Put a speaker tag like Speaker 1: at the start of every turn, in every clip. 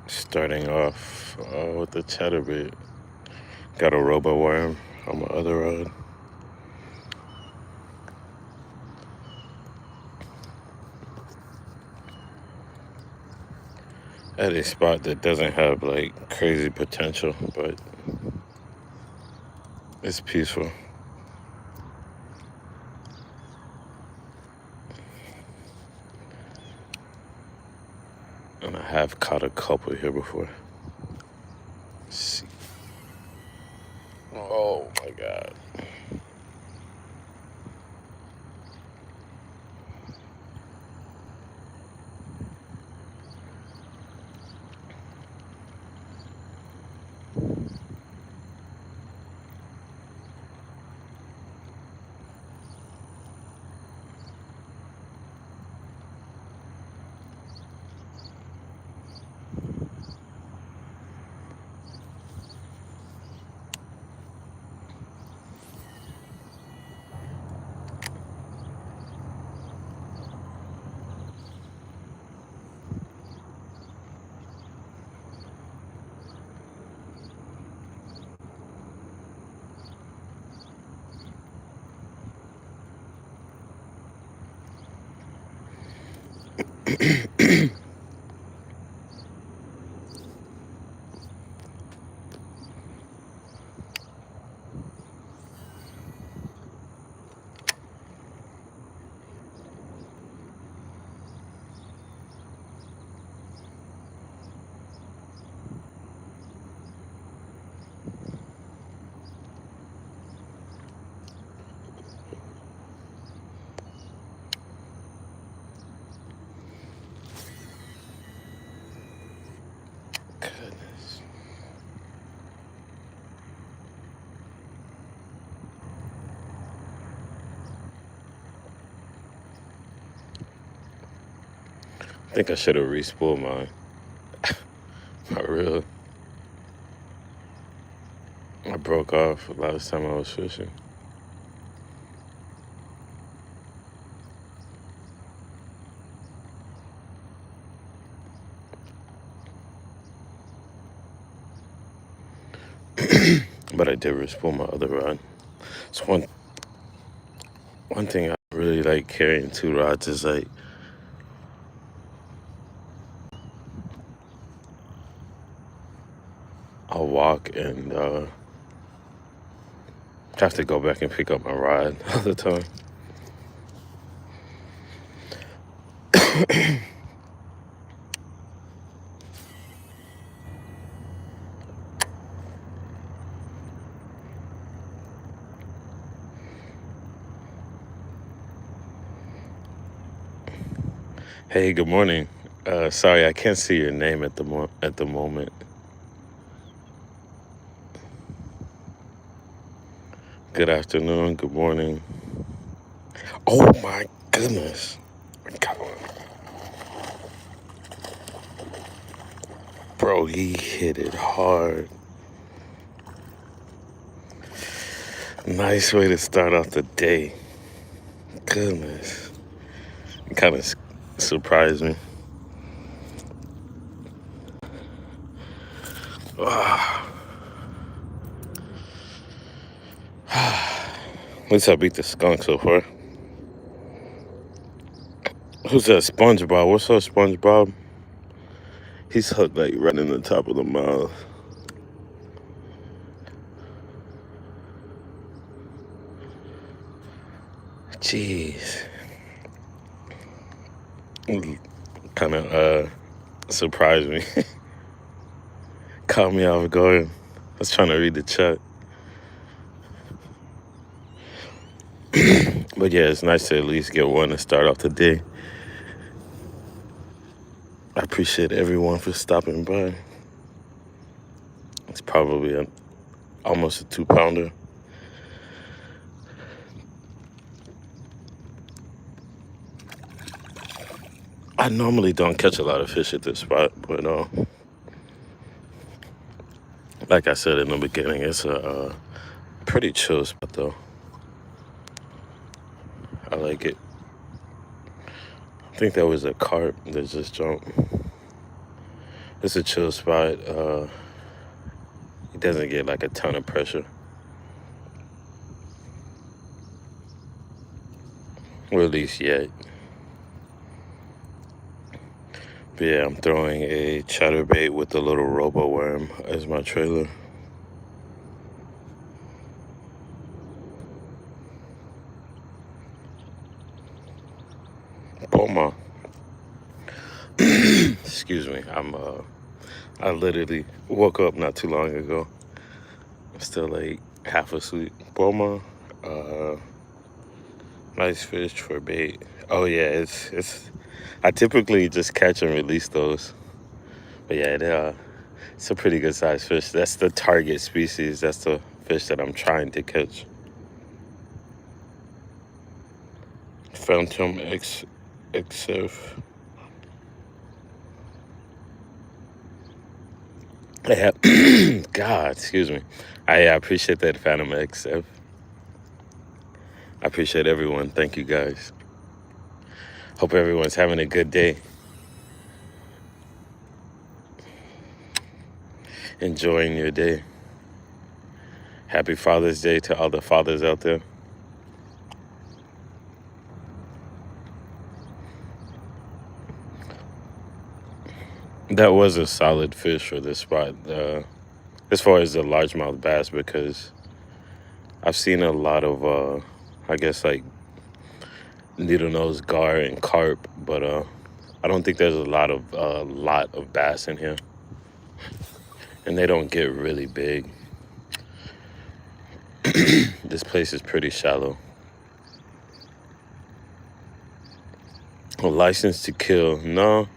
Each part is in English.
Speaker 1: Starting off with the chatterbait. Got a robo worm on my other rod. At a spot that doesn't have like crazy potential, but it's peaceful. And I have caught a couple here before. Let's see. Oh my god. Goodness. I think I should have re-spooled mine. Not real. I broke off last time I was fishing. But I did re-spool my other rod. So one thing I really like carrying two rods is like I'll walk and have to go back and pick up my rod all the time. Hey, good morning. Sorry, I can't see your name at the moment. Good afternoon. Good morning. Oh my goodness. Bro, he hit it hard. Nice way to start off the day. Goodness. It kind of surprised me. At least I beat the skunk so far. Who's that? SpongeBob. What's up, SpongeBob? He's hooked like right in the top of the mouth. Jeez. Kind of surprised me. Caught me off guard. I was trying to read the chat. But yeah, it's nice to at least get one to start off the day. I appreciate everyone for stopping by. It's probably almost a 2-pounder. I normally don't catch a lot of fish at this spot, but like I said in the beginning, it's a pretty chill spot though. I like it. I think that was a carp that just jumped. It's a chill spot. It doesn't get like a ton of pressure, or at least yet. But yeah, I'm throwing a chatterbait with a little robo worm as my trailer. Poma. Excuse me. I literally woke up not too long ago. I'm still like half asleep. Poma. Nice fish for bait. Oh yeah, it's. I typically just catch and release those. But yeah, it's a pretty good sized fish. That's the target species. That's the fish that I'm trying to catch. Phantom XF. Yeah. God, excuse me. I appreciate that, Phantom XF. I appreciate everyone. Thank you guys. Hope everyone's having a good day. Enjoying your day. Happy Father's Day to all the fathers out there. That was a solid fish for this spot, as far as the largemouth bass, because I've seen a lot of, I guess, like needle nose gar and carp, but I don't think there's a lot of bass in here, and they don't get really big. This place is pretty shallow. A license to kill, no,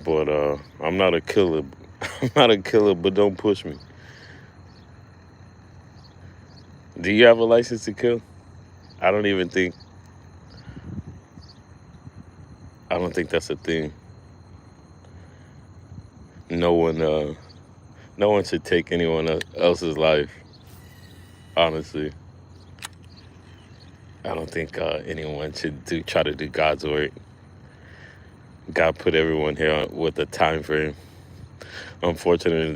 Speaker 1: but I'm not a killer. I'm not a killer, but don't push me. Do you have a license to kill? I don't even think. I don't think that's a thing. No one, no one should take anyone else's life. Honestly, I don't think anyone should try to do God's work. God put everyone here with a time frame. Unfortunately,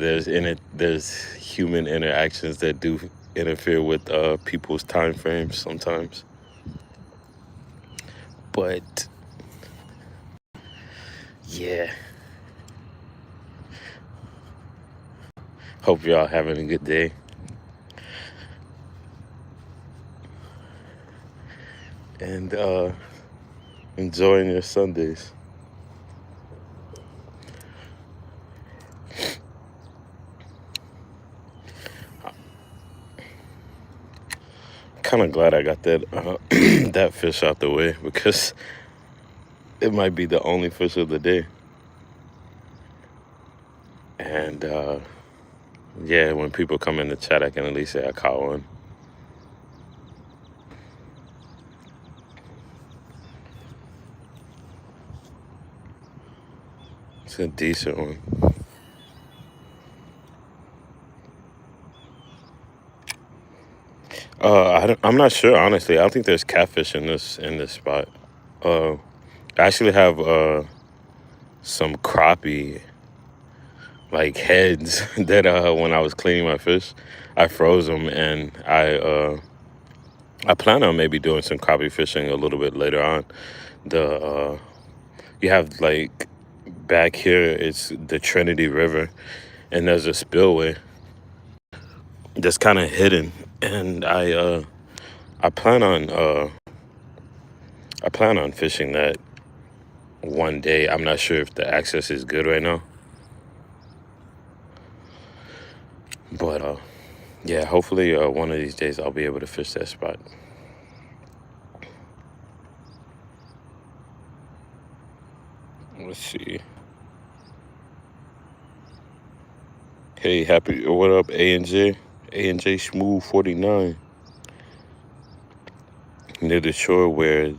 Speaker 1: there's human interactions that do interfere with people's time frames sometimes. But yeah, hope y'all having a good day. And enjoying your Sundays. Kind of glad I got that that fish out the way, because it might be the only fish of the day. And yeah, when people come in the chat, I can at least say I caught one. It's a decent one. I'm not sure, honestly. I don't think there's catfish in this spot. I actually have some crappie like heads that when I was cleaning my fish, I froze them, and I plan on maybe doing some crappie fishing a little bit later on. The you have like back here, it's the Trinity River, and there's a spillway that's kind of hidden, and I plan on fishing that one day. I'm not sure if the access is good right now, but yeah, hopefully one of these days I'll be able to fish that spot. Let's see. Hey, what up, A&J Smooth 49, near the shore where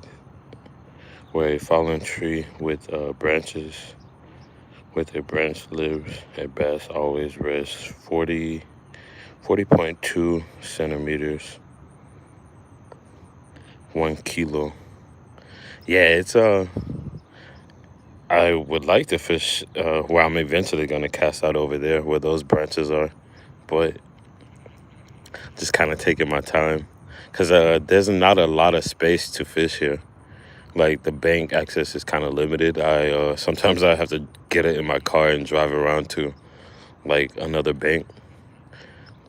Speaker 1: a fallen tree with branches, with a branch lives, a bass always rests. 40.2 centimeters, 1 kilo. Yeah, it's I I would like to fish where I'm eventually going to cast out over there, where those branches are, but just kind of taking my time because there's not a lot of space to fish here. Like the bank access is kind of limited. Sometimes I have to get it in my car and drive around to like another bank.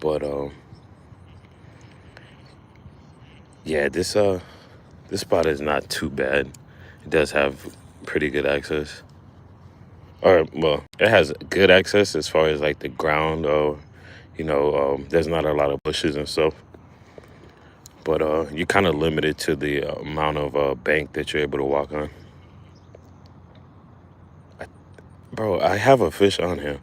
Speaker 1: But yeah, this spot is not too bad. It does have pretty good access. Or well, it has good access as far as like the ground, or there's not a lot of bushes and stuff. But you're kind of limited to the amount of bank that you're able to walk on. Bro, I have a fish on here.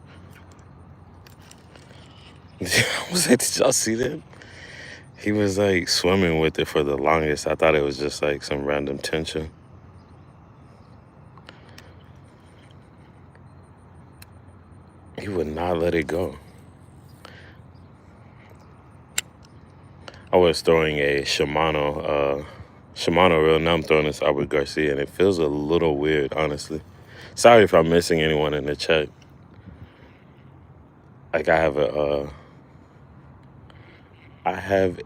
Speaker 1: I was like, did y'all see that? He was like swimming with it for the longest. I thought it was just like some random tension. He would not let it go. I was throwing a Shimano reel. Now I'm throwing this Albert Garcia, and it feels a little weird, honestly. Sorry if I'm missing anyone in the chat. Like I have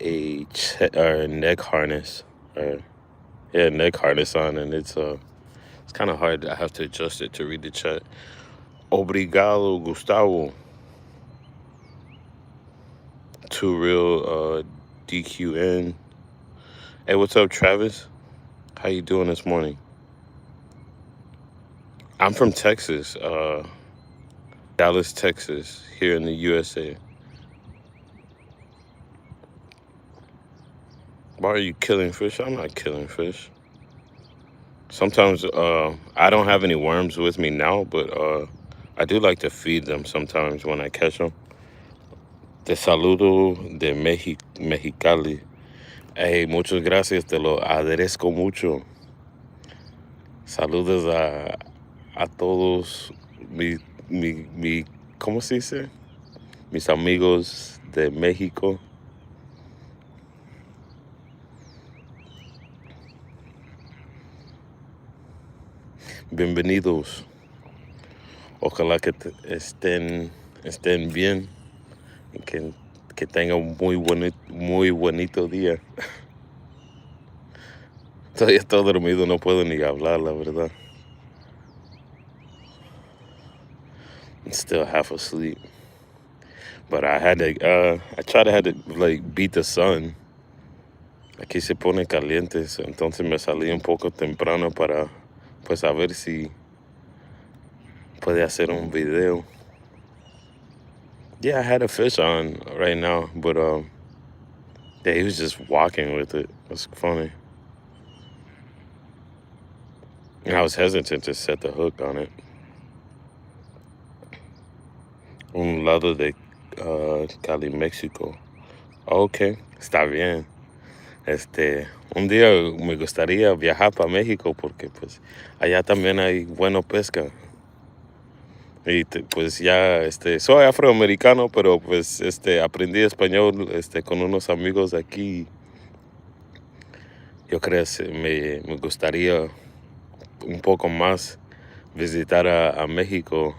Speaker 1: a neck harness, neck harness on, and it's kind of hard. I have to adjust it to read the chat. Obrigado, Gustavo. Two Real DQN. Hey, what's up, Travis? How you doing this morning? I'm from Texas, Dallas, Texas, here in the USA. Why are you killing fish? I'm not killing fish. Sometimes I don't have any worms with me now, but I do like to feed them sometimes when I catch them. Te saludo de Mexicali. Hey, muchas gracias, te lo agradezco mucho. Saludos a todos ¿cómo se dice? Mis amigos de México. Bienvenidos. Ojalá que estén bien y que tengan un muy bonito día. Todavía estoy dormido, no puedo ni hablar, la verdad. I'm still half asleep. But I had to, like beat the sun. Aquí se pone calientes, entonces me salí un poco temprano para, pues, a ver si puede hacer un video. Yeah, I had a fish on right now, but yeah, he was just walking with it. It's funny. And I was hesitant to set the hook on it. Un lado de Cali, México. Okay, está bien. Un día me gustaría viajar para México porque pues allá también hay buena pesca. Y pues ya, soy afroamericano, pero pues aprendí español con unos amigos aquí. Yo creo que me gustaría un poco más visitar a México,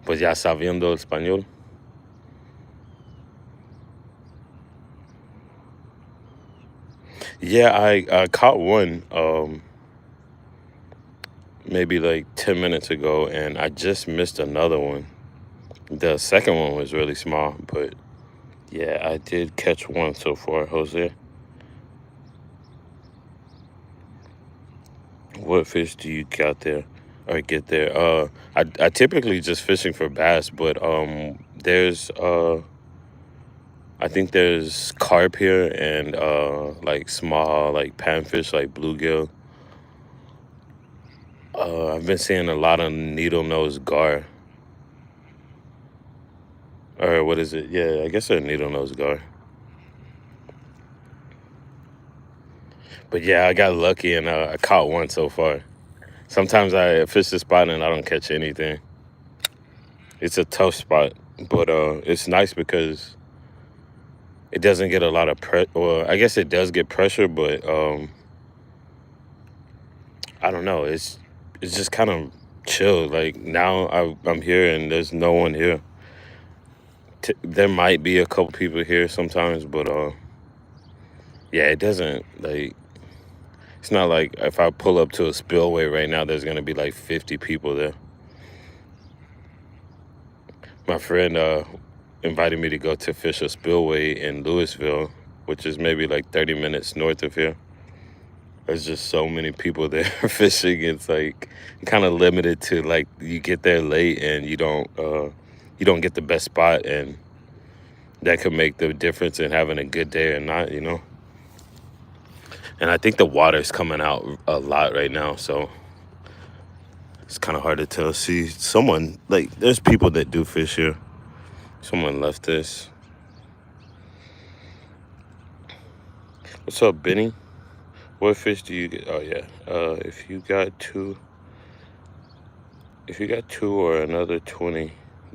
Speaker 1: pues ya sabiendo español. Yeah, I caught one maybe like 10 minutes ago, and I just missed another one. The second one was really small, but yeah, I did catch one so far, Jose. What fish do you get there? I typically just fishing for bass, but there's I think there's carp here and like small like panfish like bluegill. I've been seeing a lot of needle nose gar. Or what is it? Yeah, I guess they're needle nose gar. But yeah, I got lucky and I caught one so far. Sometimes I fish the spot and I don't catch anything. It's a tough spot, but it's nice because it doesn't get a lot of well, I guess it does get pressure, but I don't know. It's just kind of chill. Like now I'm here and there's no one here. There might be a couple people here sometimes, but yeah, it doesn't like. It's not like if I pull up to a spillway right now, there's gonna be like 50 people there. My friend invited me to go to Fisher Spillway in Louisville, which is maybe like 30 minutes north of here. There's just so many people there fishing. It's like kind of limited to like you get there late and you don't get the best spot, and that could make the difference in having a good day or not, you know. And I think the water's coming out a lot right now, so it's kind of hard to tell. See, someone like there's people that do fish here. Someone left this. What's up, Benny? What fish do you get? Oh yeah. If you got two or another 20,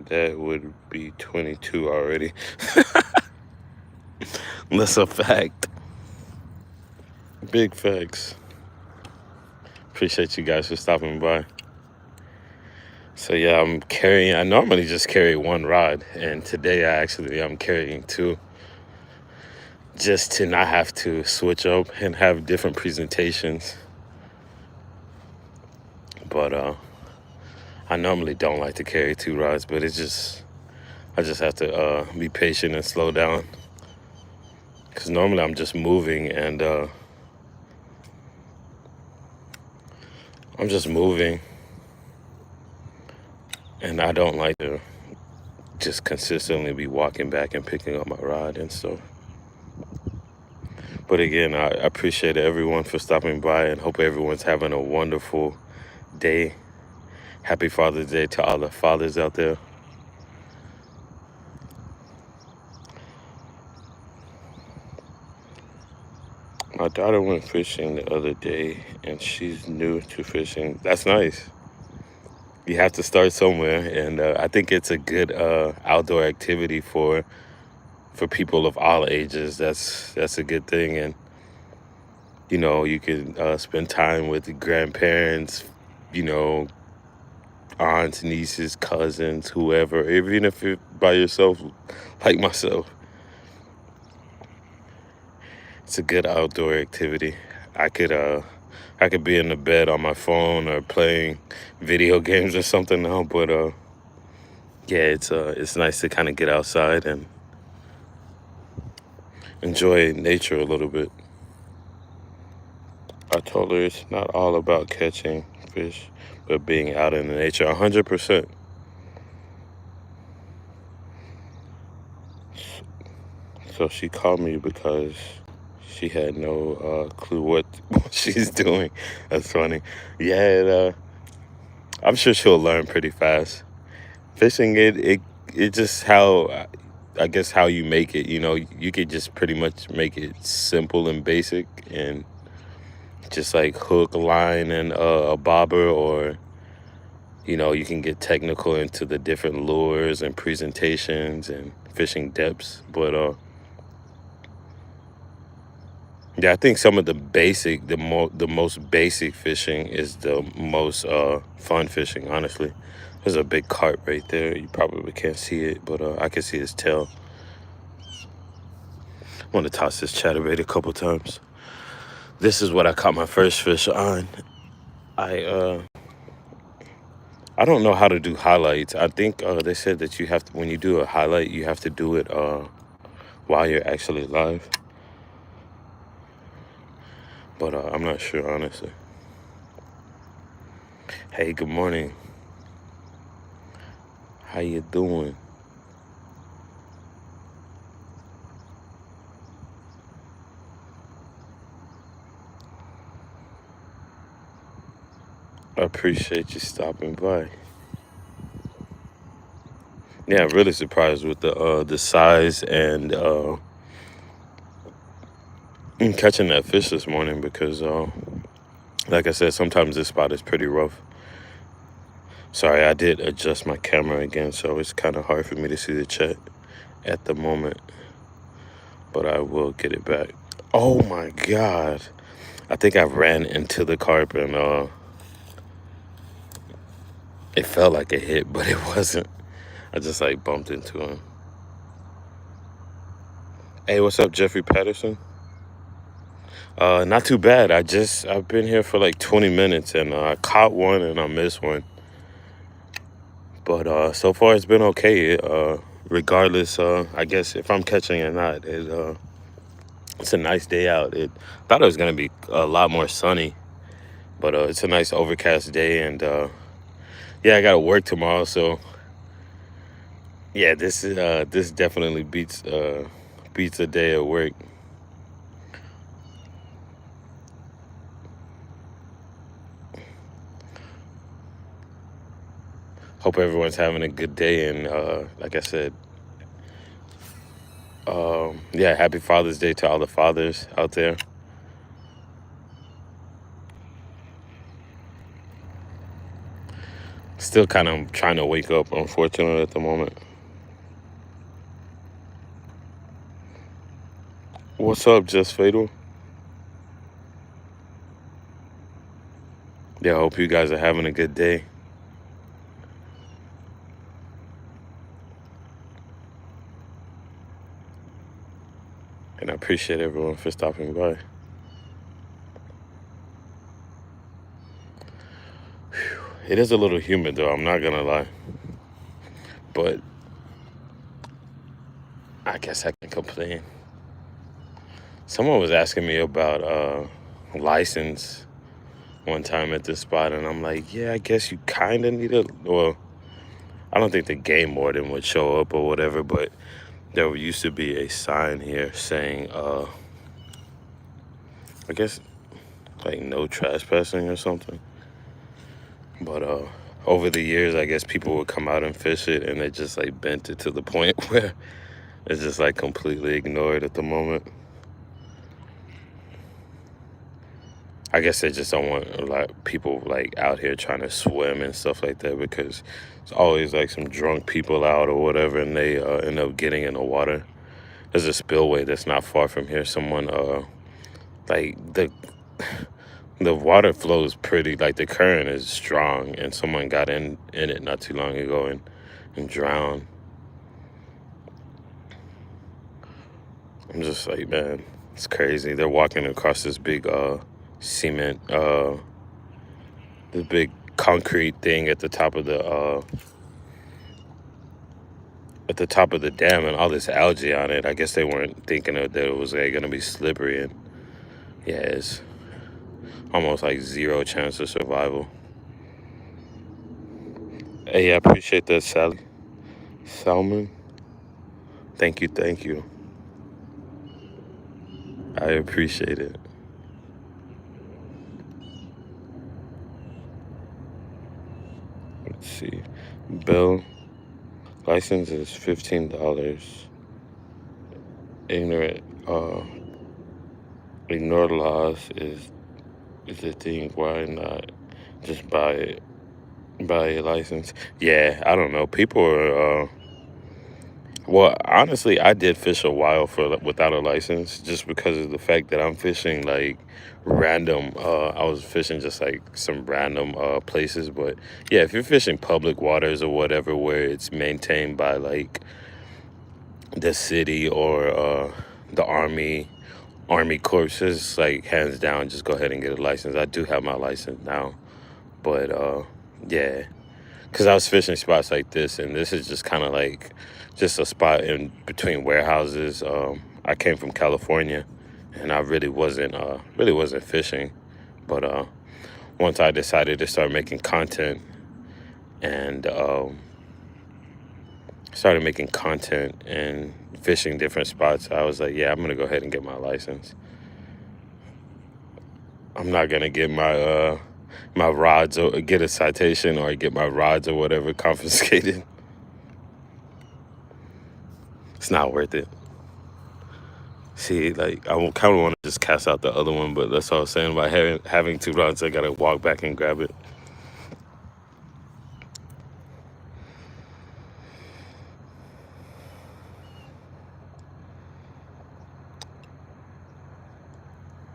Speaker 1: that would be 22 already. That's a fact. Big facts. Appreciate you guys for stopping by. So yeah, I normally just carry one rod, and today I'm carrying two, just to not have to switch up and have different presentations. But I normally don't like to carry two rods, but I just have to be patient and slow down, because normally I'm just moving and and I don't like to just consistently be walking back and picking up my rod and stuff. But again, I appreciate everyone for stopping by, and hope everyone's having a wonderful day. Happy Father's Day to all the fathers out there. My daughter went fishing the other day, and she's new to fishing. That's nice. You have to start somewhere, and I think it's a good outdoor activity for people of all ages. That's a good thing, and you know, you can spend time with the grandparents, you know, aunts, nieces, cousins, whoever. Even if you're by yourself, like myself, it's a good outdoor activity. I could be in the bed on my phone or playing video games or something now, but yeah, it's nice to kind of get outside and enjoy nature a little bit. I told her it's not all about catching fish, but being out in the nature. 100%. So she called me because she had no clue what she's doing. That's funny. Yeah, I'm sure she'll learn pretty fast. Fishing, it just how, I guess, how you make it. You know, you could just pretty much make it simple and basic, and just like hook, line, and a bobber, or you know, you can get technical into the different lures and presentations and fishing depths. But yeah, I think some of the most basic fishing is the most fun fishing, honestly. There's a big carp right there. You probably can't see it, but I can see his tail. I want to toss this chatterbait a couple times. This is what I caught my first fish on. I don't know how to do highlights. I think they said that you have to, when you do a highlight, you have to do it while you're actually live. But I'm not sure, honestly. Hey, good morning. How you doing? I appreciate you stopping by. Yeah, I'm really surprised with the size and catching that fish this morning, because like I said, sometimes this spot is pretty rough. Sorry, I did adjust my camera again, so it's kind of hard for me to see the chat at the moment, but I will get it back. Oh my God. I think I ran into the carp, and It felt like a hit, but it wasn't. I just like bumped into him. Hey, what's up, Jeffrey Patterson? Not too bad. I've been here for like 20 minutes and I caught one and I missed one. But so far it's been okay. Regardless, I guess if I'm catching or not, it's a nice day out. It thought it was gonna be a lot more sunny, but it's a nice overcast day, and yeah, I gotta work tomorrow, so yeah, this definitely beats a day at work. Hope everyone's having a good day, and like I said, yeah, happy Father's Day to all the fathers out there. Still kind of trying to wake up, unfortunately, at the moment. What's up, Just Fatal? Yeah, I hope you guys are having a good day. And I appreciate everyone for stopping by. It is a little humid though, I'm not gonna lie. But I guess I can complain. Someone was asking me about license one time at this spot, and I'm like, yeah, I guess you kind of need a. Well, I don't think the game warden would show up or whatever, but there used to be a sign here saying, I guess like no trespassing or something. But over the years, I guess people would come out and fish it, and they just like bent it to the point where it's just like completely ignored at the moment. I guess they just don't want a lot people like out here trying to swim and stuff like that, because it's always like some drunk people out or whatever, and they end up getting in the water. There's a spillway that's not far from here. Someone like the water flows pretty, like the current is strong, and someone got in it not too long ago and drowned. I'm just like, man, it's crazy. They're walking across this big cement this big concrete thing at the top of the dam, and all this algae on it. I guess they weren't thinking that it was like, gonna be slippery, and yeah, it's almost like zero chance of survival. Hey, I appreciate that, Sally. Salmon, thank you. I appreciate it. Let's see. Bill license is $15. Ignorant ignore laws is the thing. Why not just buy a license? Yeah, I don't know. People are well, honestly, I did fish a while for without a license, just because of the fact that I'm fishing like random. I was fishing just like some random places, but yeah, if you're fishing public waters or whatever, where it's maintained by like the city or the army corpses, like hands down, just go ahead and get a license. I do have my license now, but yeah, because I was fishing spots like this, and this is just kind of like just a spot in between warehouses. I came from California, and I really wasn't fishing, but once I decided to start making content and started making content and fishing different spots, I was like, yeah, I'm gonna go ahead and get my license. I'm not gonna get my rods or get a citation or get my rods or whatever confiscated. It's not worth it. See, like I kind of want to just cast out the other one, but that's all I was saying about having two rods. I gotta walk back and grab it.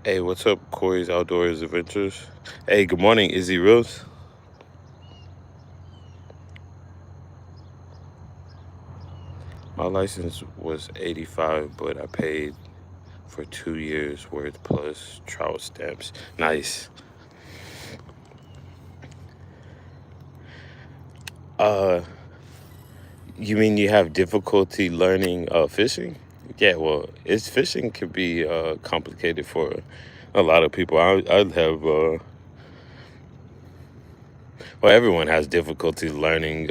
Speaker 1: Hey, what's up, Corey's Outdoors Adventures? Hey, good morning, Izzy Rose. My license was 85, but I paid for 2 years worth plus travel stamps. Nice. Uh, you mean you have difficulty learning fishing? Yeah, well, it's fishing can be complicated for a lot of people. I'd have well, everyone has difficulty learning.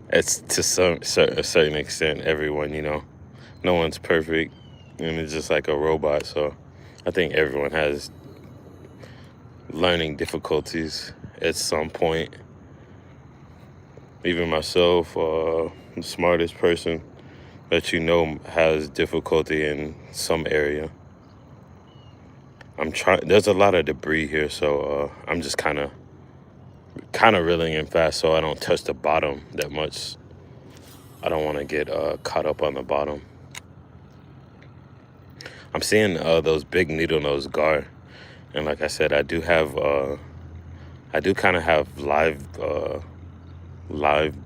Speaker 1: It's to a certain extent. Everyone, no one's perfect, and it's just like a robot. So, I think everyone has learning difficulties at some point. Even myself, the smartest person that has difficulty in some area. I'm trying. There's a lot of debris here, so I'm just kind of reeling in fast so I don't touch the bottom that much. I don't want to get caught up on the bottom. I'm seeing those big needle nose gar, and like I said, I do kind of have live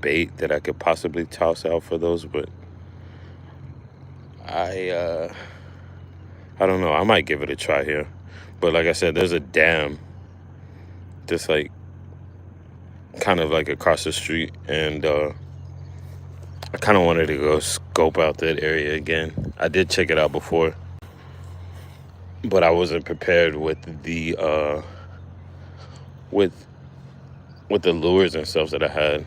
Speaker 1: bait that I could possibly toss out for those, but I don't know. I might give it a try here, but like I said, there's a dam just like kind of like across the street, and I kind of wanted to go scope out that area again. I did check it out before, but I wasn't prepared with the with the lures and stuff that I had.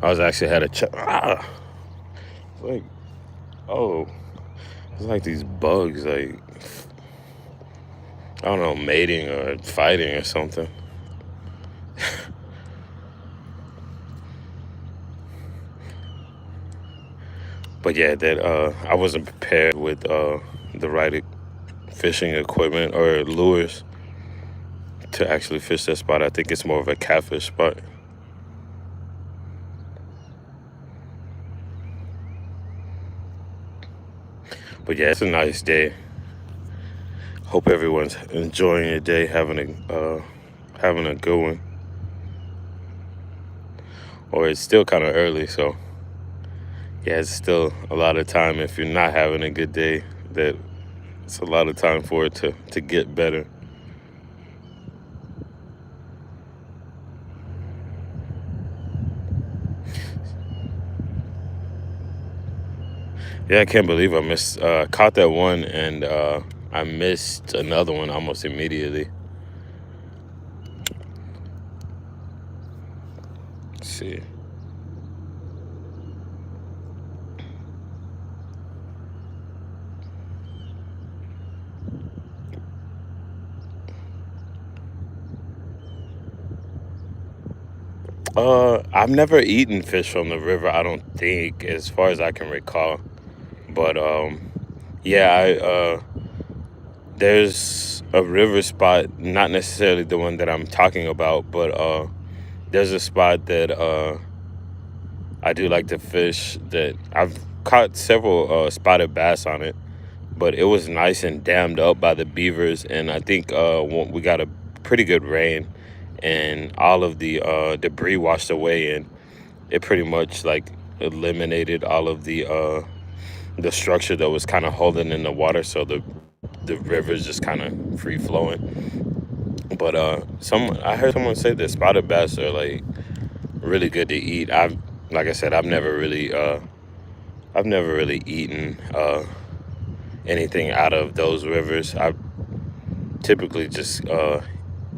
Speaker 1: I was actually had a check. It's like, oh, it's like these bugs, like, I don't know, mating or fighting or something. But yeah, that I wasn't prepared with the right fishing equipment or lures to actually fish that spot. I think it's more of a catfish spot. But yeah, it's a nice day. Hope everyone's enjoying your day, having a good one. Or it's still kind of early, so yeah, it's still a lot of time. If you're not having a good day, that it's a lot of time for it to get better. Yeah, I can't believe I caught that one, and I missed another one almost immediately. Let's see. I've never eaten fish from the river, I don't think, as far as I can recall. But yeah, there's a river spot, not necessarily the one that I'm talking about, but there's a spot that I do like to fish that I've caught several spotted bass on it, but it was nice and dammed up by the beavers, and I think we got a pretty good rain, and all of the debris washed away, and it pretty much like eliminated all of the structure that was kind of holding in the water, so the river's just kind of free flowing. But I heard someone say that spotted bass are like really good to eat. Like I said, I've never really eaten anything out of those rivers. I typically just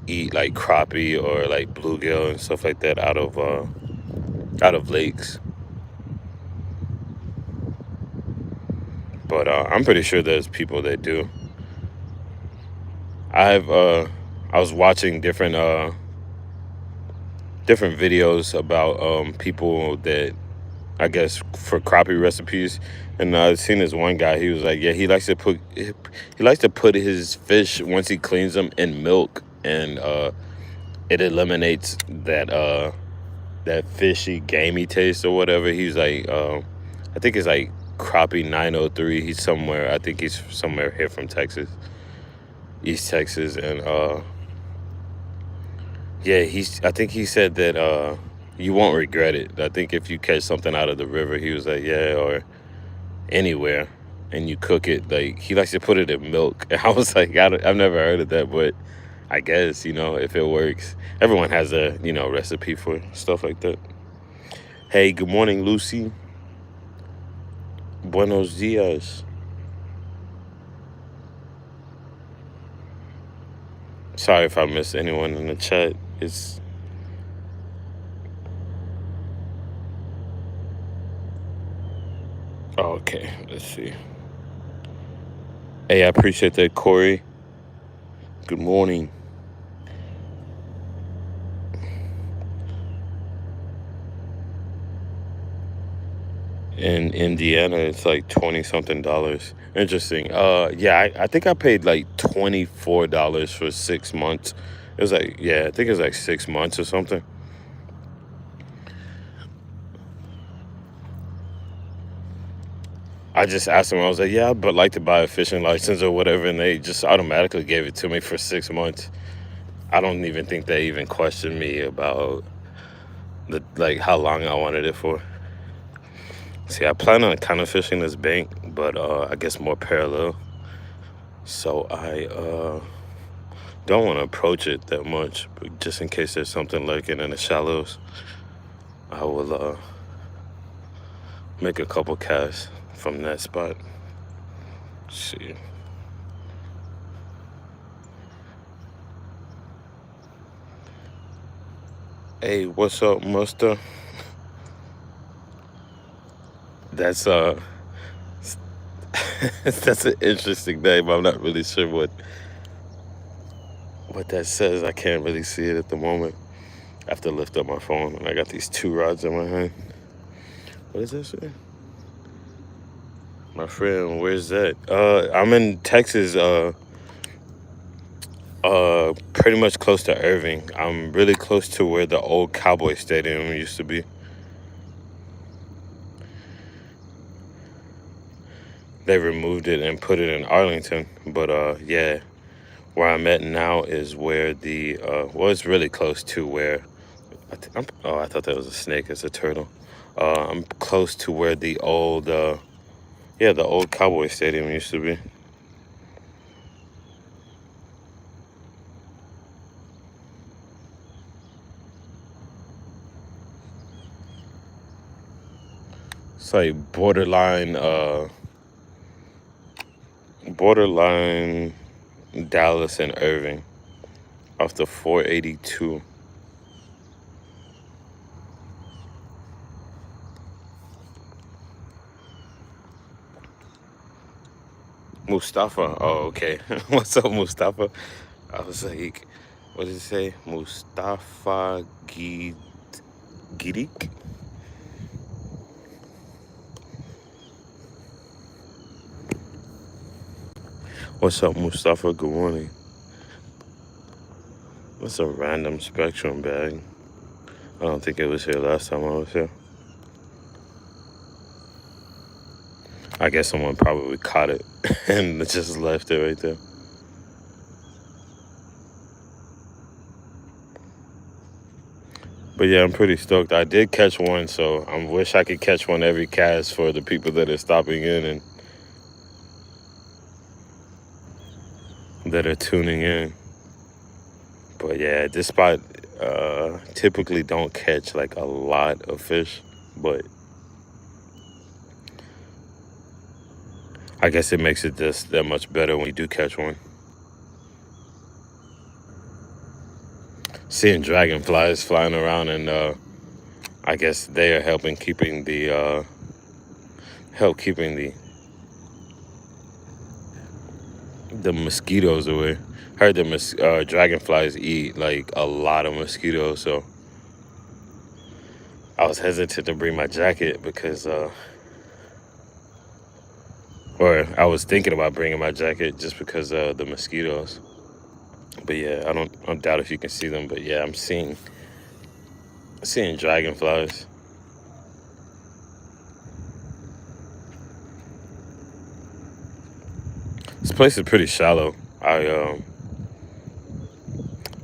Speaker 1: eat like crappie or like bluegill and stuff like that out of lakes. But I'm pretty sure there's people that do. I was watching different videos about people that, I guess, for crappie recipes, and I've seen this one guy. He was like, yeah, he likes to put his fish, once he cleans them, in milk, and it eliminates that fishy, gamey taste or whatever. He's like, I think it's like crappie 903. I think he's somewhere here from Texas, East Texas, and yeah, I think he said that you won't regret it. I think if you catch something out of the river, he was like, yeah, or anywhere, and you cook it, like he likes to put it in milk. And I was like, I've never heard of that, but I guess, if it works. Everyone has a, recipe for stuff like that. Hey, good morning, Lucy. Buenos dias. Sorry if I missed anyone in the chat. It's okay. Let's see. Hey, I appreciate that, Corey. Good morning. In Indiana, it's like $20-something. Interesting. Yeah, I think I paid like $24 for 6 months. It was like, yeah, I think it was like 6 months or something. I just asked them, I was like, yeah, I'd like to buy a fishing license or whatever, and they just automatically gave it to me for 6 months. I don't even think they even questioned me about how long I wanted it for. See, I plan on kind of fishing this bank, but I guess more parallel. So I don't want to approach it that much, but just in case there's something lurking in the shallows, I will make a couple casts from that spot. Let's see. Hey, what's up, Muster? That's that's an interesting name. I'm not really sure what that says. I can't really see it at the moment. I have to lift up my phone, and I got these 2 rods in my hand. What does that say? My friend, where's that? I'm in Texas, pretty much close to Irving. I'm really close to where the old Cowboy Stadium used to be. They removed it and put it in Arlington, but yeah, where I'm at now is where the it's really close to where I thought that was a snake. It's a turtle. I'm close to where the old the old Cowboy Stadium used to be. It's like borderline Dallas and Irving off the 482. Mustafa. Oh, okay. What's up, Mustafa? I was like, what did it say? Mustafa Girik? What's up, Mustafa? Good morning. What's a random Spectrum bag? I don't think it was here last time I was here. I guess someone probably caught it and just left it right there. But yeah, I'm pretty stoked. I did catch one, so I wish I could catch one every cast for the people that are stopping in and that are tuning in. But yeah, this spot typically don't catch like a lot of fish, but I guess it makes it just that much better when you do catch one. Seeing dragonflies flying around, and I guess they are helping keeping the mosquitoes away. Heard the dragonflies eat like a lot of mosquitoes, so I was hesitant to bring my jacket because or I was thinking about bringing my jacket just because of the mosquitoes. But yeah, I doubt if you can see them, but yeah, I'm seeing dragonflies. This place is pretty shallow. I've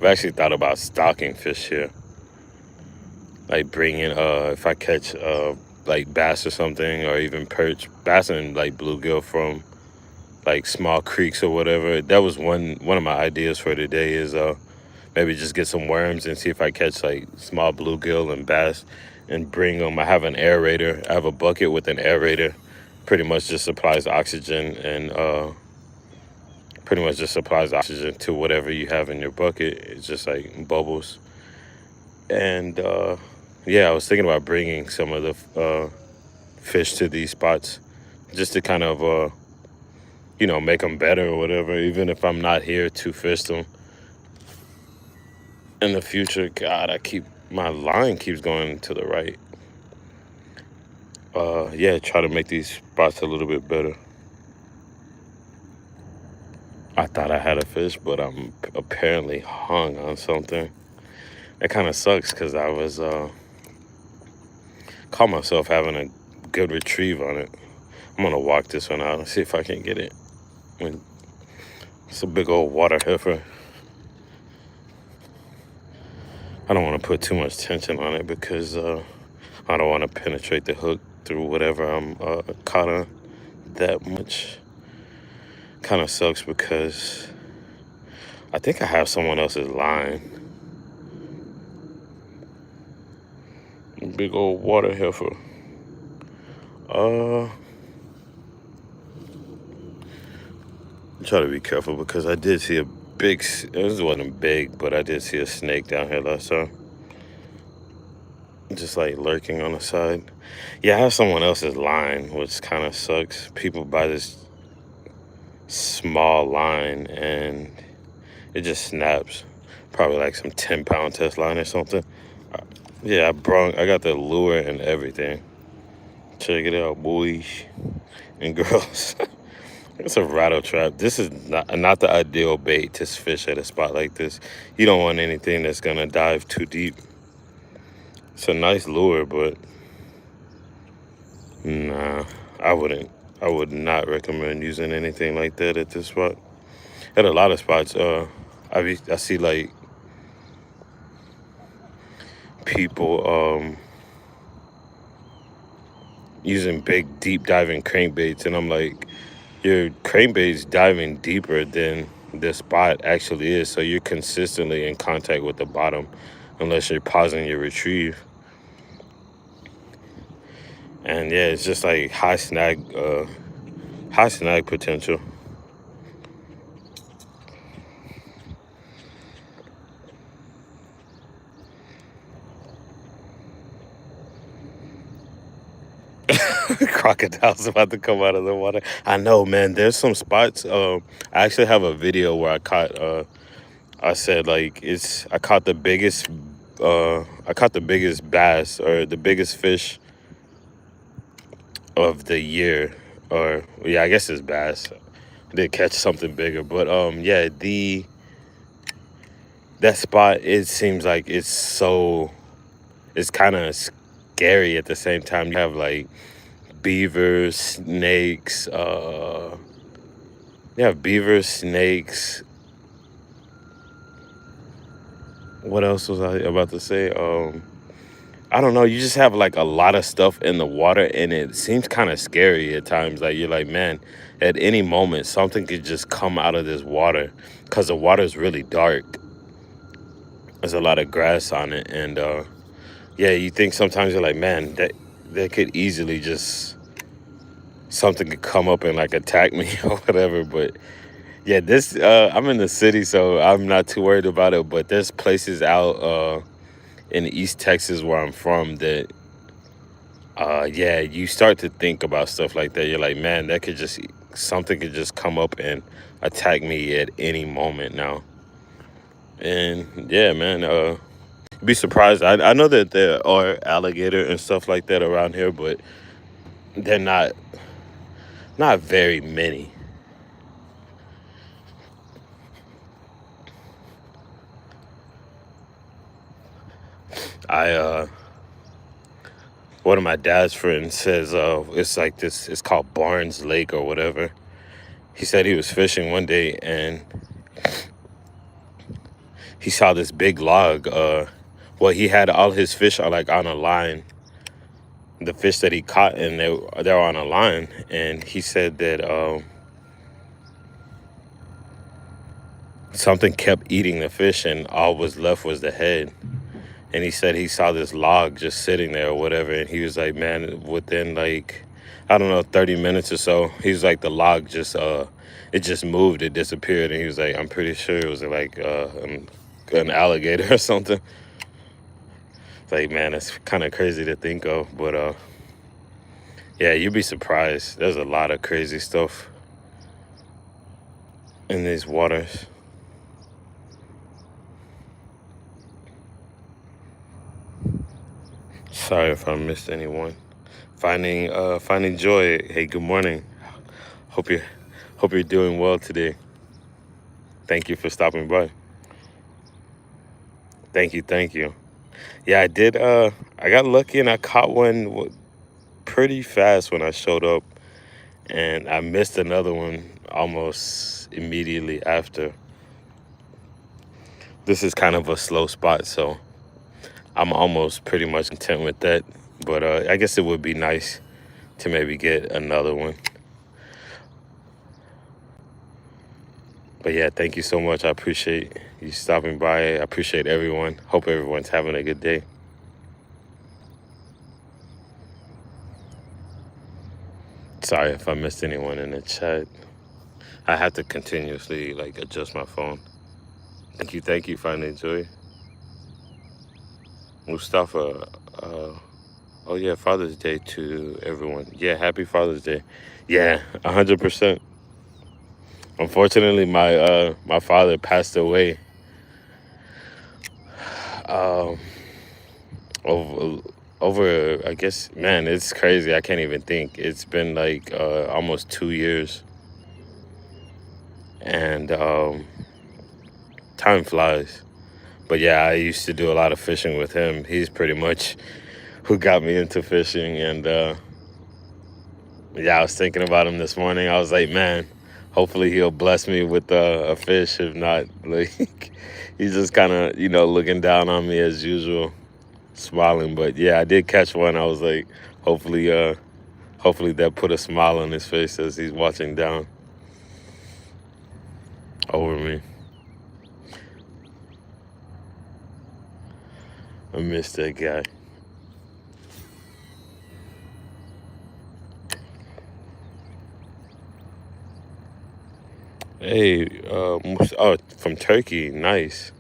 Speaker 1: actually thought about stocking fish here. like bringing if I catch like bass or something, or even perch, bass and like bluegill from like small creeks or whatever. That was one of my ideas for today, is maybe just get some worms and see if I catch like small bluegill and bass and bring them. I have an aerator. I have a bucket with an aerator. Pretty much just supplies oxygen, and pretty much just supplies oxygen to whatever you have in your bucket. It's just like bubbles. And yeah, I was thinking about bringing some of the fish to these spots, just to kind of make them better or whatever, even if I'm not here to fish them in the future. God, my line keeps going to the right. Yeah, try to make these spots a little bit better. I thought I had a fish, but I'm apparently hung on something. That kind of sucks, because I was caught myself having a good retrieve on it. I'm gonna walk this one out and see if I can get it. It's a big old water heifer. I don't want to put too much tension on it, because I don't want to penetrate the hook through whatever I'm caught on that much. Kind of sucks, because I think I have someone else's line. Big old water heifer. Try to be careful, because I did see a big, this wasn't big, but I did see a snake down here last time. Just like lurking on the side. Yeah, I have someone else's line, which kind of sucks. People buy this small line and it just snaps. Probably like some 10-pound test line or something. Yeah, I got the lure and everything. Check it out, boys and girls. It's a rattle trap. This is not the ideal bait to fish at a spot like this. You don't want anything that's gonna dive too deep. It's a nice lure, but nah, I would not recommend using anything like that at this spot. At a lot of spots, I see like people using big deep diving crankbaits, and I'm like, your crankbait's diving deeper than the spot actually is, so you're consistently in contact with the bottom unless you're pausing your retrieve. And yeah, it's just like high snag potential. Crocodiles about to come out of the water. I know, man. There's some spots. I actually have a video where I caught. I said like I caught the biggest. I caught the biggest bass, or the biggest fish of the year. Or yeah, I guess it's bass. I did catch something bigger, but yeah, that spot, it seems like it's kind of scary at the same time. You have like beavers, snakes. You have beavers, snakes. What else was I about to say? I don't know. You just have like a lot of stuff in the water, and it seems kind of scary at times. Like, you're like, man, at any moment something could just come out of this water, because the water is really dark. There's a lot of grass on it, and yeah, you think sometimes, you're like, man, that could easily just, something could come up and like attack me or whatever. But yeah, I'm in the city, so I'm not too worried about it. But there's places out in East Texas where I'm from that yeah, you start to think about stuff like that. You're like, man, something could just come up and attack me at any moment now. And yeah, man, be surprised. I know that there are alligator and stuff like that around here, but they're not very many. One of my dad's friends says it's like this. It's called Barnes Lake or whatever. He said he was fishing one day and he saw this big log Well, he had all his fish are like on a line. The fish that he caught, and they're on a line. And he said that something kept eating the fish, and all was left was the head. And he said he saw this log just sitting there or whatever, and he was like, man, within like, I don't know, 30 minutes or so, he was like, the log just it just moved, it disappeared. And he was like, I'm pretty sure it was like an alligator or something. It's like, man, it's kind of crazy to think of, but yeah, you'd be surprised. There's a lot of crazy stuff in these waters. Sorry if I missed anyone. Finding joy. Hey, good morning. Hope you're doing well today. Thank you for stopping by. Thank you. Yeah, I did. I got lucky and I caught one pretty fast when I showed up, and I missed another one almost immediately after. This is kind of a slow spot, so I'm almost pretty much content with that. But I guess it would be nice to maybe get another one. But yeah, thank you so much. I appreciate you stopping by. I appreciate everyone. Hope everyone's having a good day. Sorry if I missed anyone in the chat. I have to continuously like adjust my phone. Thank you, Finding Joy. Mustafa, oh yeah, Father's Day to everyone. Yeah, happy Father's Day. Yeah, 100%. Unfortunately, my father passed away um, over I guess, man, it's crazy. I can't even think. It's been like almost 2 years, and time flies. But yeah, I used to do a lot of fishing with him. He's pretty much who got me into fishing, and yeah, I was thinking about him this morning. I was like, man, hopefully he'll bless me with a fish. If not, like, he's just kind of, looking down on me as usual, smiling. But yeah, I did catch one. I was like, hopefully that put a smile on his face as he's watching down over me. I miss that guy. Hey, oh, from Turkey, nice.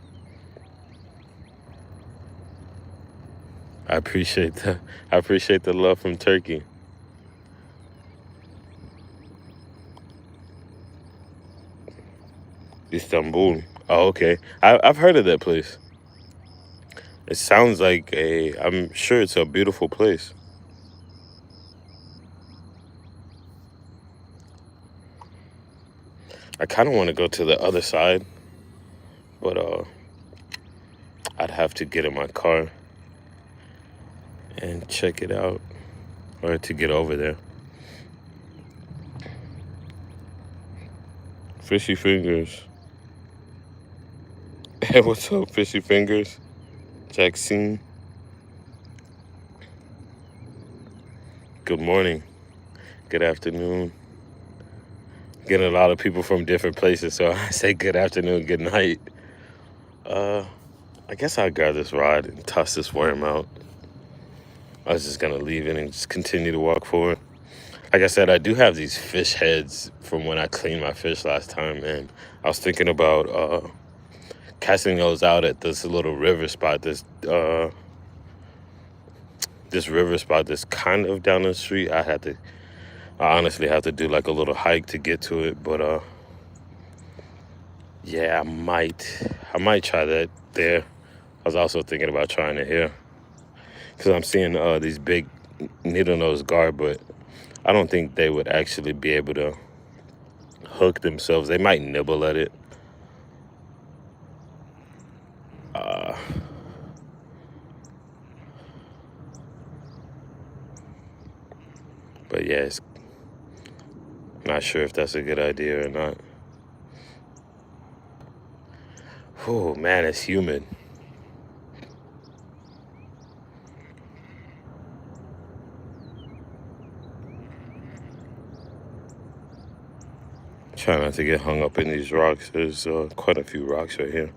Speaker 1: I appreciate the love from Turkey. Istanbul. Oh, okay. I've heard of that place. It sounds like I'm sure it's a beautiful place. I kind of want to go to the other side, but I'd have to get in my car and check it out, or to get over there. Fishy Fingers. Hey, what's up, Fishy Fingers? Jackson. Good morning. Good afternoon. Getting a lot of people from different places, so I say good afternoon, good night. I guess I'll grab this rod and toss this worm out. I was just gonna leave it and just continue to walk forward. Like I said, I do have these fish heads from when I cleaned my fish last time, and I was thinking about casting those out at this little river spot, this river spot that's kind of down the street. I honestly have to do like a little hike to get to it, but yeah, I might try that there. I was also thinking about trying it here, because I'm seeing these big needle-nosed gar, but I don't think they would actually be able to hook themselves. They might nibble at it. But yeah, it's not sure if that's a good idea or not. Oh man, it's humid. Try not to get hung up in these rocks. There's quite a few rocks right here.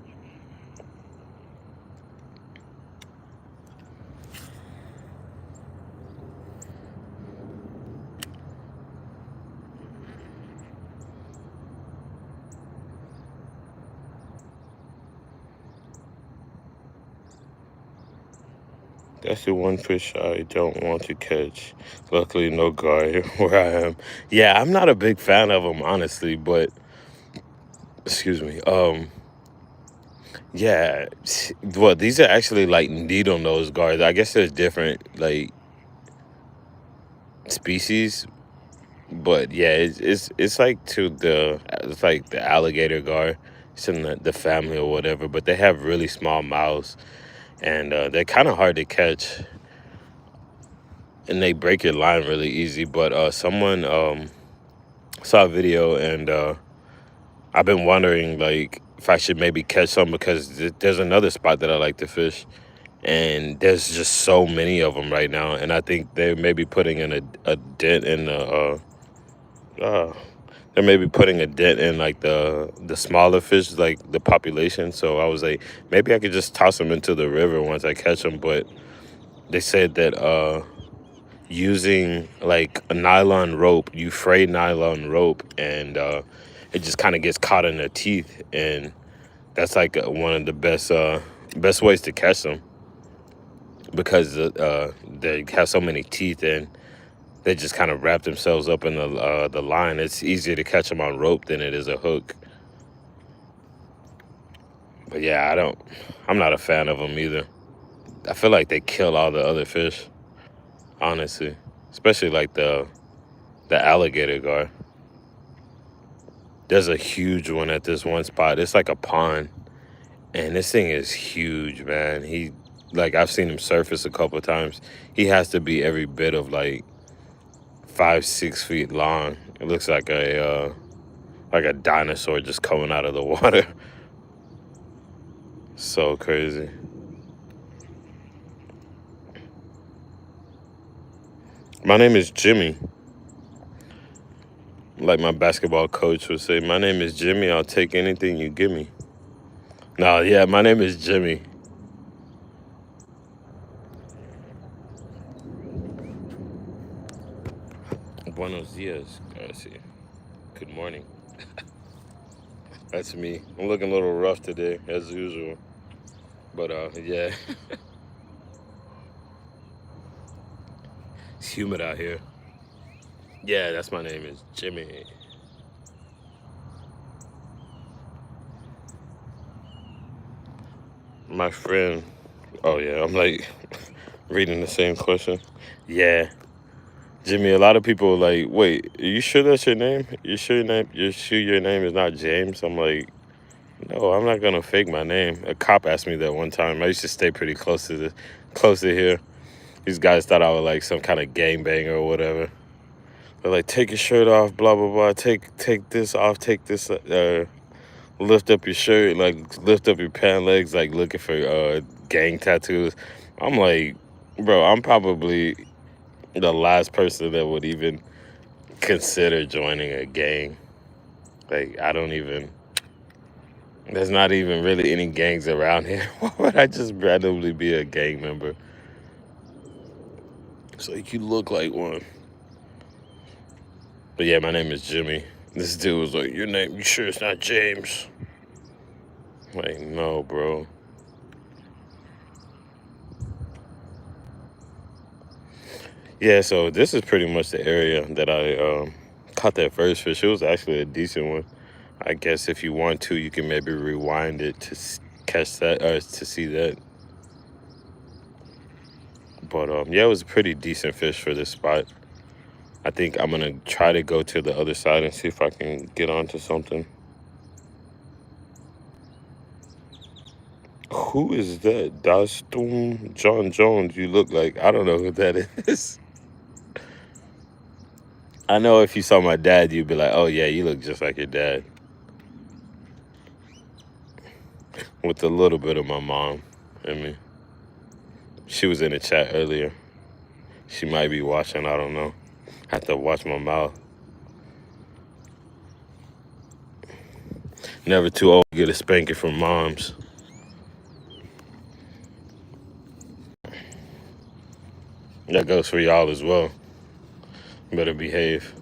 Speaker 1: That's the one fish I don't want to catch. Luckily, no guy where I am. Yeah, I'm not a big fan of them, honestly, but excuse me. Yeah, well, these are actually like needle nose guards. I guess there's different like species, but yeah, it's like it's like the alligator gar. It's in the family or whatever, but they have really small mouths and they're kind of hard to catch, and they break your line really easy. But someone saw a video, and I've been wondering like if I should maybe catch some because there's another spot that I like to fish, and there's just so many of them right now, and I think they're maybe putting in a dent in the uh, they're maybe putting a dent in like the smaller fish, like the population. So I was like, maybe I could just toss them into the river once I catch them. But they said that using like a nylon rope, you fray nylon rope, and it just kind of gets caught in their teeth, and that's like one of the best ways to catch them because they have so many teeth, and they just kind of wrap themselves up in the line. It's easier to catch them on rope than it is a hook. But yeah, I'm not a fan of them either. I feel like they kill all the other fish, honestly, especially like the alligator gar. There's a huge one at this one spot. It's like a pond, and this thing is huge, man. I've seen him surface a couple of times. He has to be every bit of like 5-6 feet long. It looks like a dinosaur just coming out of the water. So crazy. My name is Jimmy. Like my basketball coach would say, my name is Jimmy. I'll take anything you give me. No, yeah, my name is Jimmy. Buenos dias, Garcia. Good morning. That's me. I'm looking a little rough today, as usual. But yeah, it's humid out here. Yeah, that's my name is Jimmy. My friend. Oh yeah, I'm like reading the same question. Yeah, Jimmy. A lot of people are like, wait, are you sure that's your name? You sure your name? You sure your name is not James? I'm like, no, I'm not gonna fake my name. A cop asked me that one time. I used to stay pretty close to here. These guys thought I was like some kind of gangbanger or whatever. They're like, take your shirt off, blah blah blah. Take this off. Take this. Lift up your shirt, like lift up your pant legs, like looking for gang tattoos. I'm like, bro, I'm probably the last person that would even consider joining a gang. Like, I don't even. There's not even really any gangs around here. Why would I just randomly be a gang member? It's like you look like one. But yeah, my name is Jimmy. This dude was like, your name, you sure it's not James? Like, no, bro. Yeah, so this is pretty much the area that I caught that first fish. It was actually a decent one. I guess if you want to, you can maybe rewind it to catch that or to see that. But yeah, it was a pretty decent fish for this spot. I think I'm gonna try to go to the other side and see if I can get onto something. Who is that? Dastum John Jones, you look like. I don't know who that is. I know if you saw my dad, you'd be like, oh yeah, you look just like your dad. With a little bit of my mom. I mean, she was in the chat earlier. She might be watching, I don't know. I have to watch my mouth. Never too old to get a spanking from moms. That goes for y'all as well. Better behave.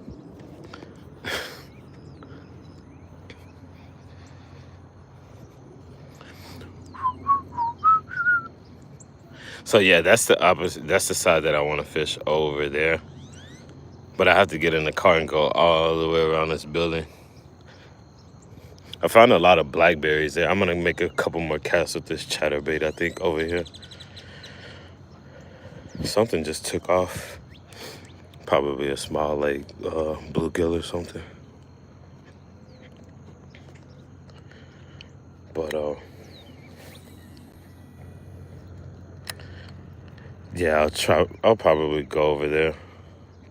Speaker 1: So yeah, that's the opposite. That's the side that I want to fish over there. But I have to get in the car and go all the way around this building. I found a lot of blackberries there. I'm gonna make a couple more casts with this chatterbait, I think, over here. Something just took off. Probably a small, like, bluegill or something. But, yeah, I'll probably go over there.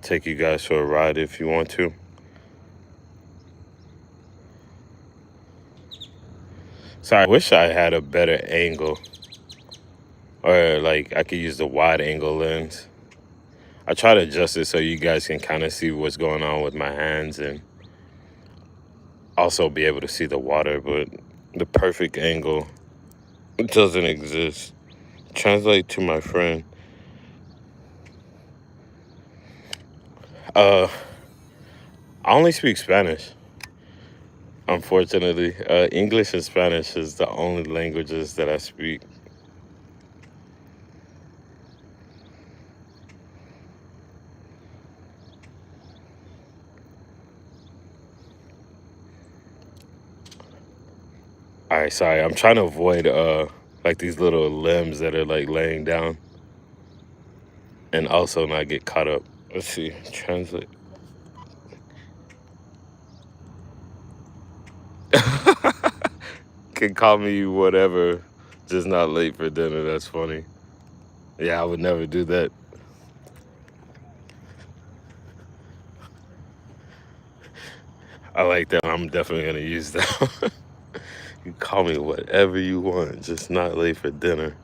Speaker 1: Take you guys for a ride if you want to. So I wish I had a better angle. Or, like, I could use the wide angle lens. I try to adjust it so you guys can kind of see what's going on with my hands and also be able to see the water, but the perfect angle doesn't exist. Translate to my friend. I only speak Spanish, unfortunately. English and Spanish is the only languages that I speak. All right, sorry. I'm trying to avoid like these little limbs that are like laying down and also not get caught up. Let's see. Translate. Can call me whatever, just not late for dinner. That's funny. Yeah, I would never do that. I like that. I'm definitely gonna use that. You call me whatever you want, just not late for dinner.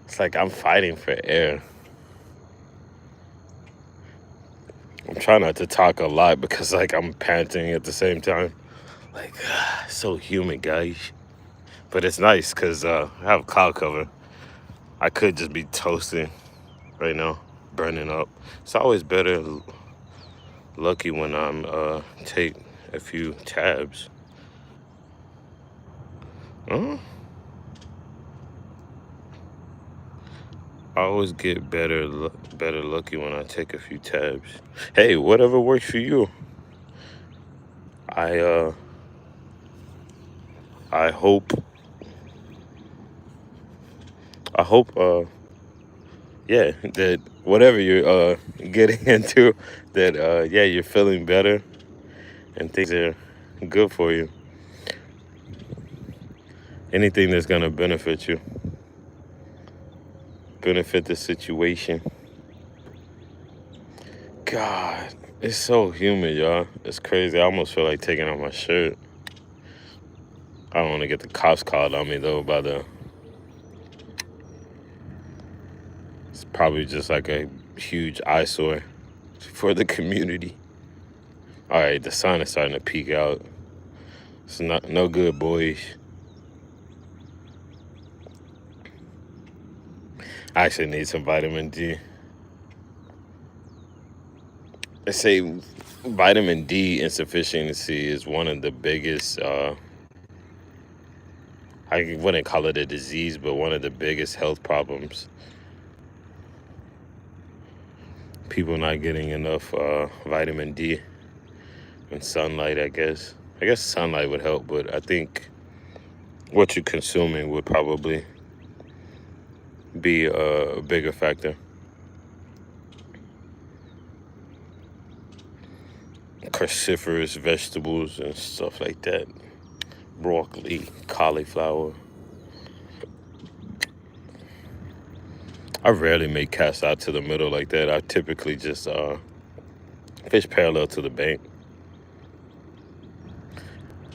Speaker 1: It's like I'm fighting for air. I'm trying not to talk a lot because like I'm panting at the same time. Like, so humid, guys. But it's nice because I have cloud cover. I could just be toasting right now, burning up. It's always better lucky when I'm take a few tabs. Huh? I always get better lucky when I take a few tabs. Hey, whatever works for you. I hope yeah, that whatever you're getting into, that yeah, you're feeling better and things are good for you. Anything that's gonna benefit you, benefit the situation. God, it's so humid, y'all. It's crazy. I almost feel like taking off my shirt. I don't want to get the cops called on me though by the. It's probably just like a huge eyesore for the community. All right, the sun is starting to peek out. It's not no good, boys. I actually need some vitamin D. They say vitamin D insufficiency is one of the biggest, I wouldn't call it a disease, but one of the biggest health problems. People not getting enough vitamin D and sunlight, I guess. I guess sunlight would help, but I think what you're consuming would probably be a bigger factor. Cruciferous vegetables and stuff like that. Broccoli, cauliflower. I rarely make casts out to the middle like that. I typically just fish parallel to the bank.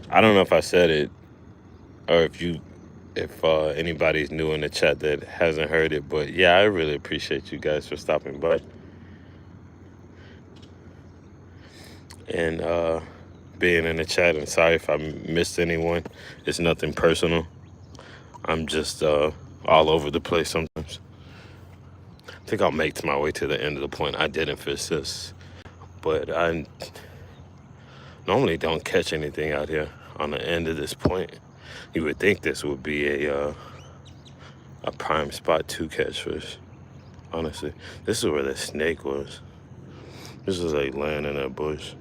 Speaker 1: I don't know if I said it or if you if anybody's new in the chat that hasn't heard it. But yeah, I really appreciate you guys for stopping by and being in the chat. And sorry if I missed anyone. It's nothing personal. I'm just all over the place sometimes. I think I'll make my way to the end of the point. I didn't fish this, but I normally don't catch anything out here on the end of this point. You would think this would be a prime spot to catch fish. Honestly, this is where the snake was. This is like laying in that bush.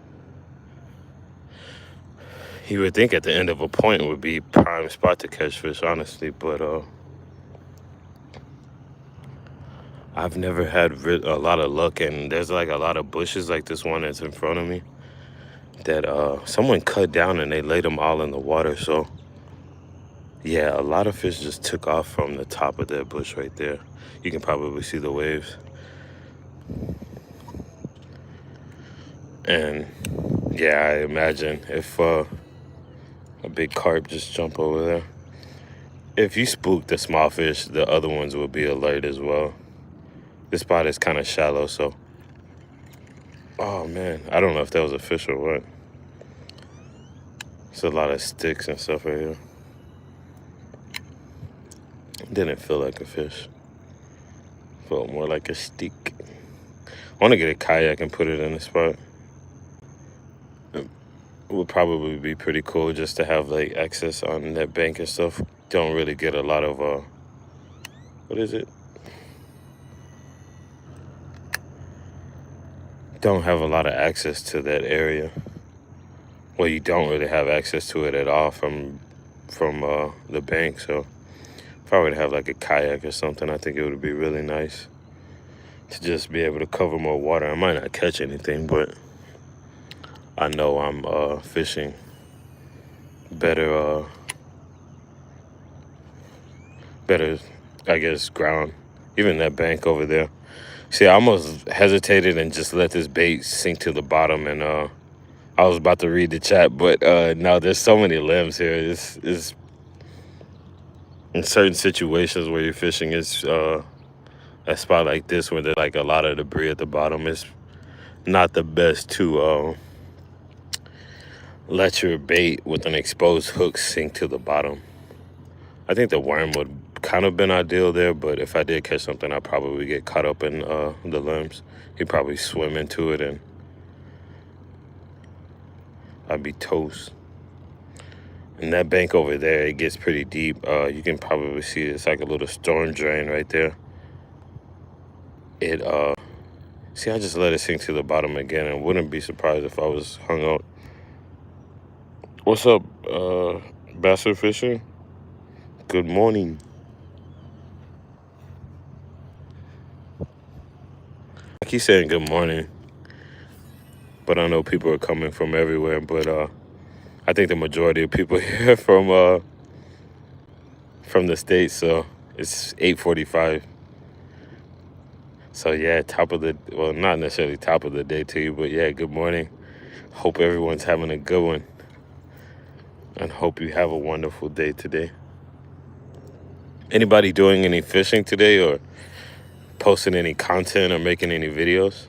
Speaker 1: You would think at the end of a point would be prime spot to catch fish, honestly, but I've never had a lot of luck, and there's like a lot of bushes like this one that's in front of me that someone cut down and they laid them all in the water. So yeah, a lot of fish just took off from the top of that bush right there. You can probably see the waves. And yeah, I imagine if a big carp just jump over there, if you spook the small fish, the other ones will be alert as well. This spot is kind of shallow, so oh man, I don't know if that was a fish or what. It's a lot of sticks and stuff right here. Didn't feel like a fish. Felt more like a stick. I want to get a kayak and put it in the spot. It would probably be pretty cool just to have like access on that bank and stuff. Don't really get a lot of what is it? Don't have a lot of access to that area. Well, you don't really have access to it at all from the bank. So if I were to have like a kayak or something, I think it would be really nice to just be able to cover more water. I might not catch anything, but I know I'm fishing better, I guess, ground. Even that bank over there. See, I almost hesitated and just let this bait sink to the bottom, and I was about to read the chat, but no, there's so many limbs here. It's in certain situations where you're fishing, it's a spot like this where there's like a lot of debris at the bottom. It's not the best to let your bait with an exposed hook sink to the bottom. I think the worm would kind of been ideal there, but if I did catch something, I'd probably get caught up in the limbs. He'd probably swim into it and I'd be toast. And that bank over there, it gets pretty deep. You can probably see it's like a little storm drain right there. See, I just let it sink to the bottom again and wouldn't be surprised if I was hung out. What's up, Bastard Fisher? Good morning. I keep saying good morning, but I know people are coming from everywhere, but I think the majority of people here from the States, so it's 8:45. So yeah, not necessarily top of the day to you, but yeah, good morning. Hope everyone's having a good one, and hope you have a wonderful day today. Anybody doing any fishing today or posting any content or making any videos?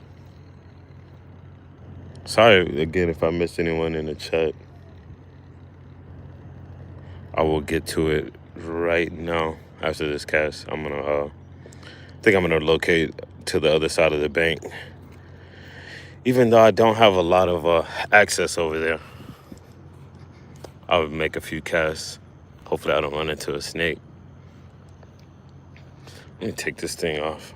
Speaker 1: Sorry again if I missed anyone in the chat. I will get to it right now after this cast. I'm gonna locate to the other side of the bank, even though I don't have a lot of access over there. I would make a few casts. Hopefully I don't run into a snake. Let me take this thing off.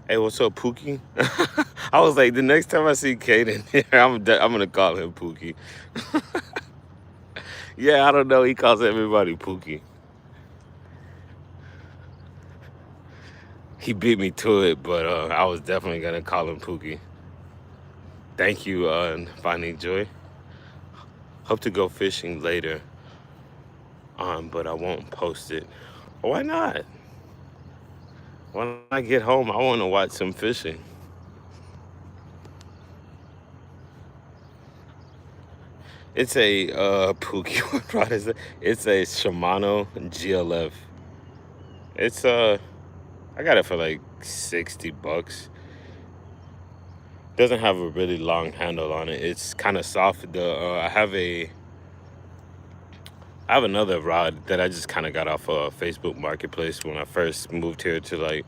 Speaker 1: Hey, what's up, Pookie? I was like, the next time I see Kaden here, I'm gonna call him Pookie. Yeah, I don't know. He calls everybody Pookie. He beat me to it, but I was definitely gonna call him Pookie. Thank you, Finding Joy. Hope to go fishing later on, but I won't post it. Why not? When I get home, I want to watch some fishing. It's a Pookie. What rod is it? It's a Shimano GLF. It's I got it for like $60. Doesn't have a really long handle on it. It's kind of soft. I have another rod that I just kind of got off of Facebook Marketplace when I first moved here to like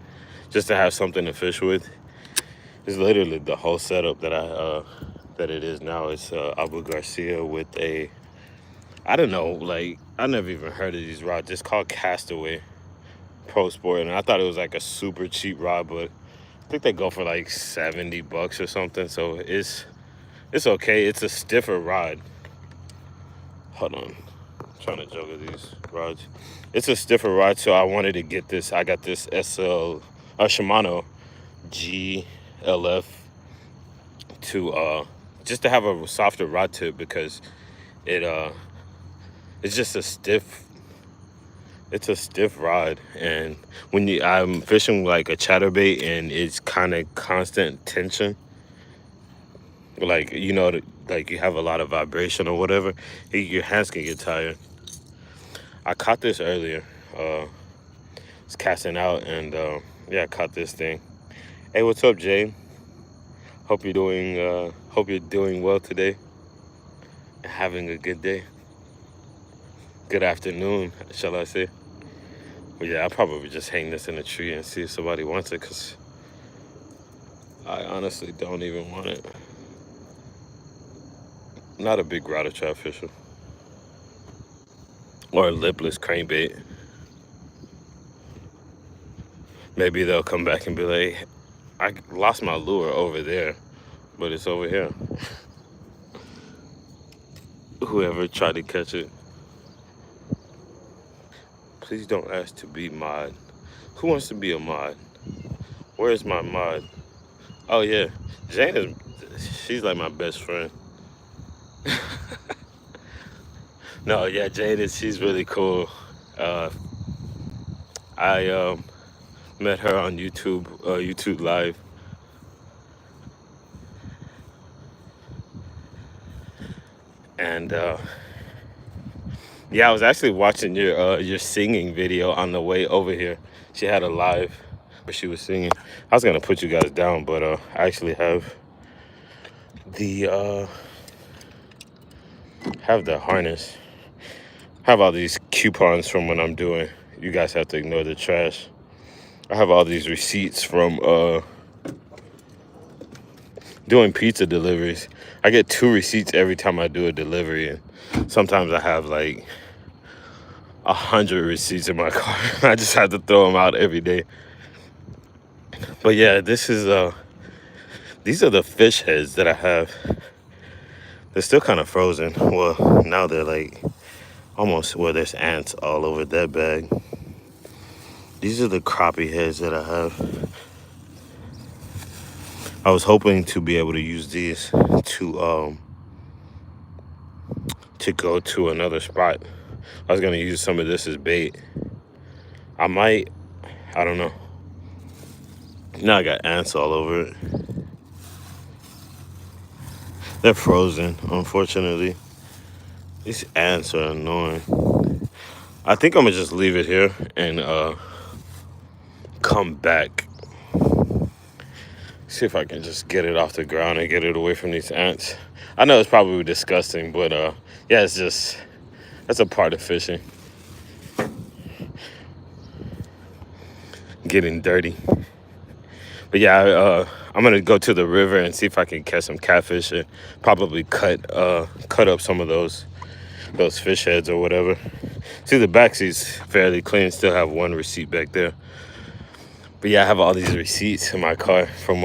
Speaker 1: just to have something to fish with. It's literally the whole setup that it is now. It's Abu Garcia with a, I don't know, like I never even heard of these rods. It's called Castaway Pro Sport, and I thought it was like a super cheap rod, but I think they go for like $70 or something. So it's okay. It's a stiffer rod. Hold on, I'm trying to juggle these rods. It's a stiffer rod, so I wanted to get this. I got this Shimano GLF to just to have a softer rod tip, because it's just it's a stiff rod, and when I'm fishing like a chatterbait and it's kind of constant tension, like like you have a lot of vibration or whatever, your hands can get tired. I caught this earlier. Was casting out, and yeah, I caught this thing. Hey, what's up, Jay? Hope you're doing well today and having a good day. Good afternoon, shall I say. But yeah, I'll probably just hang this in a tree and see if somebody wants it, because I honestly don't even want it. Not a big router trap fisher. Or a lipless crankbait. Maybe they'll come back and be like, I lost my lure over there, but it's over here. Whoever tried to catch it, please don't ask to be mod. Who wants to be a mod? Where's my mod? Oh yeah, Jane she's like my best friend. No, yeah, Jade she's really cool. I met her on YouTube Live. And yeah, I was actually watching your singing video on the way over here. She had a live where she was singing. I was gonna put you guys down, but I actually have the harness. Have all these coupons from when I'm doing. You guys have to ignore the trash. I have all these receipts from doing pizza deliveries. I get 2 receipts every time I do a delivery, and sometimes I have like 100 receipts in my car. I just have to throw them out every day. But yeah, these are the fish heads that I have. They're still kind of frozen. Well, now they're like almost where there's ants all over that bag. These are the crappie heads that I have. I was hoping to be able to use these to go to another spot. I was gonna use some of this as bait. I don't know. Now I got ants all over it. They're frozen, unfortunately. These ants are annoying. I think I'm gonna just leave it here and come back. See if I can just get it off the ground and get it away from these ants. I know it's probably disgusting, but yeah, that's a part of fishing. Getting dirty. But yeah, I'm gonna go to the river and see if I can catch some catfish and probably cut up some of those fish heads or whatever. See, the back seat's fairly clean. Still have 1 receipt back there. But yeah, I have all these receipts in my car from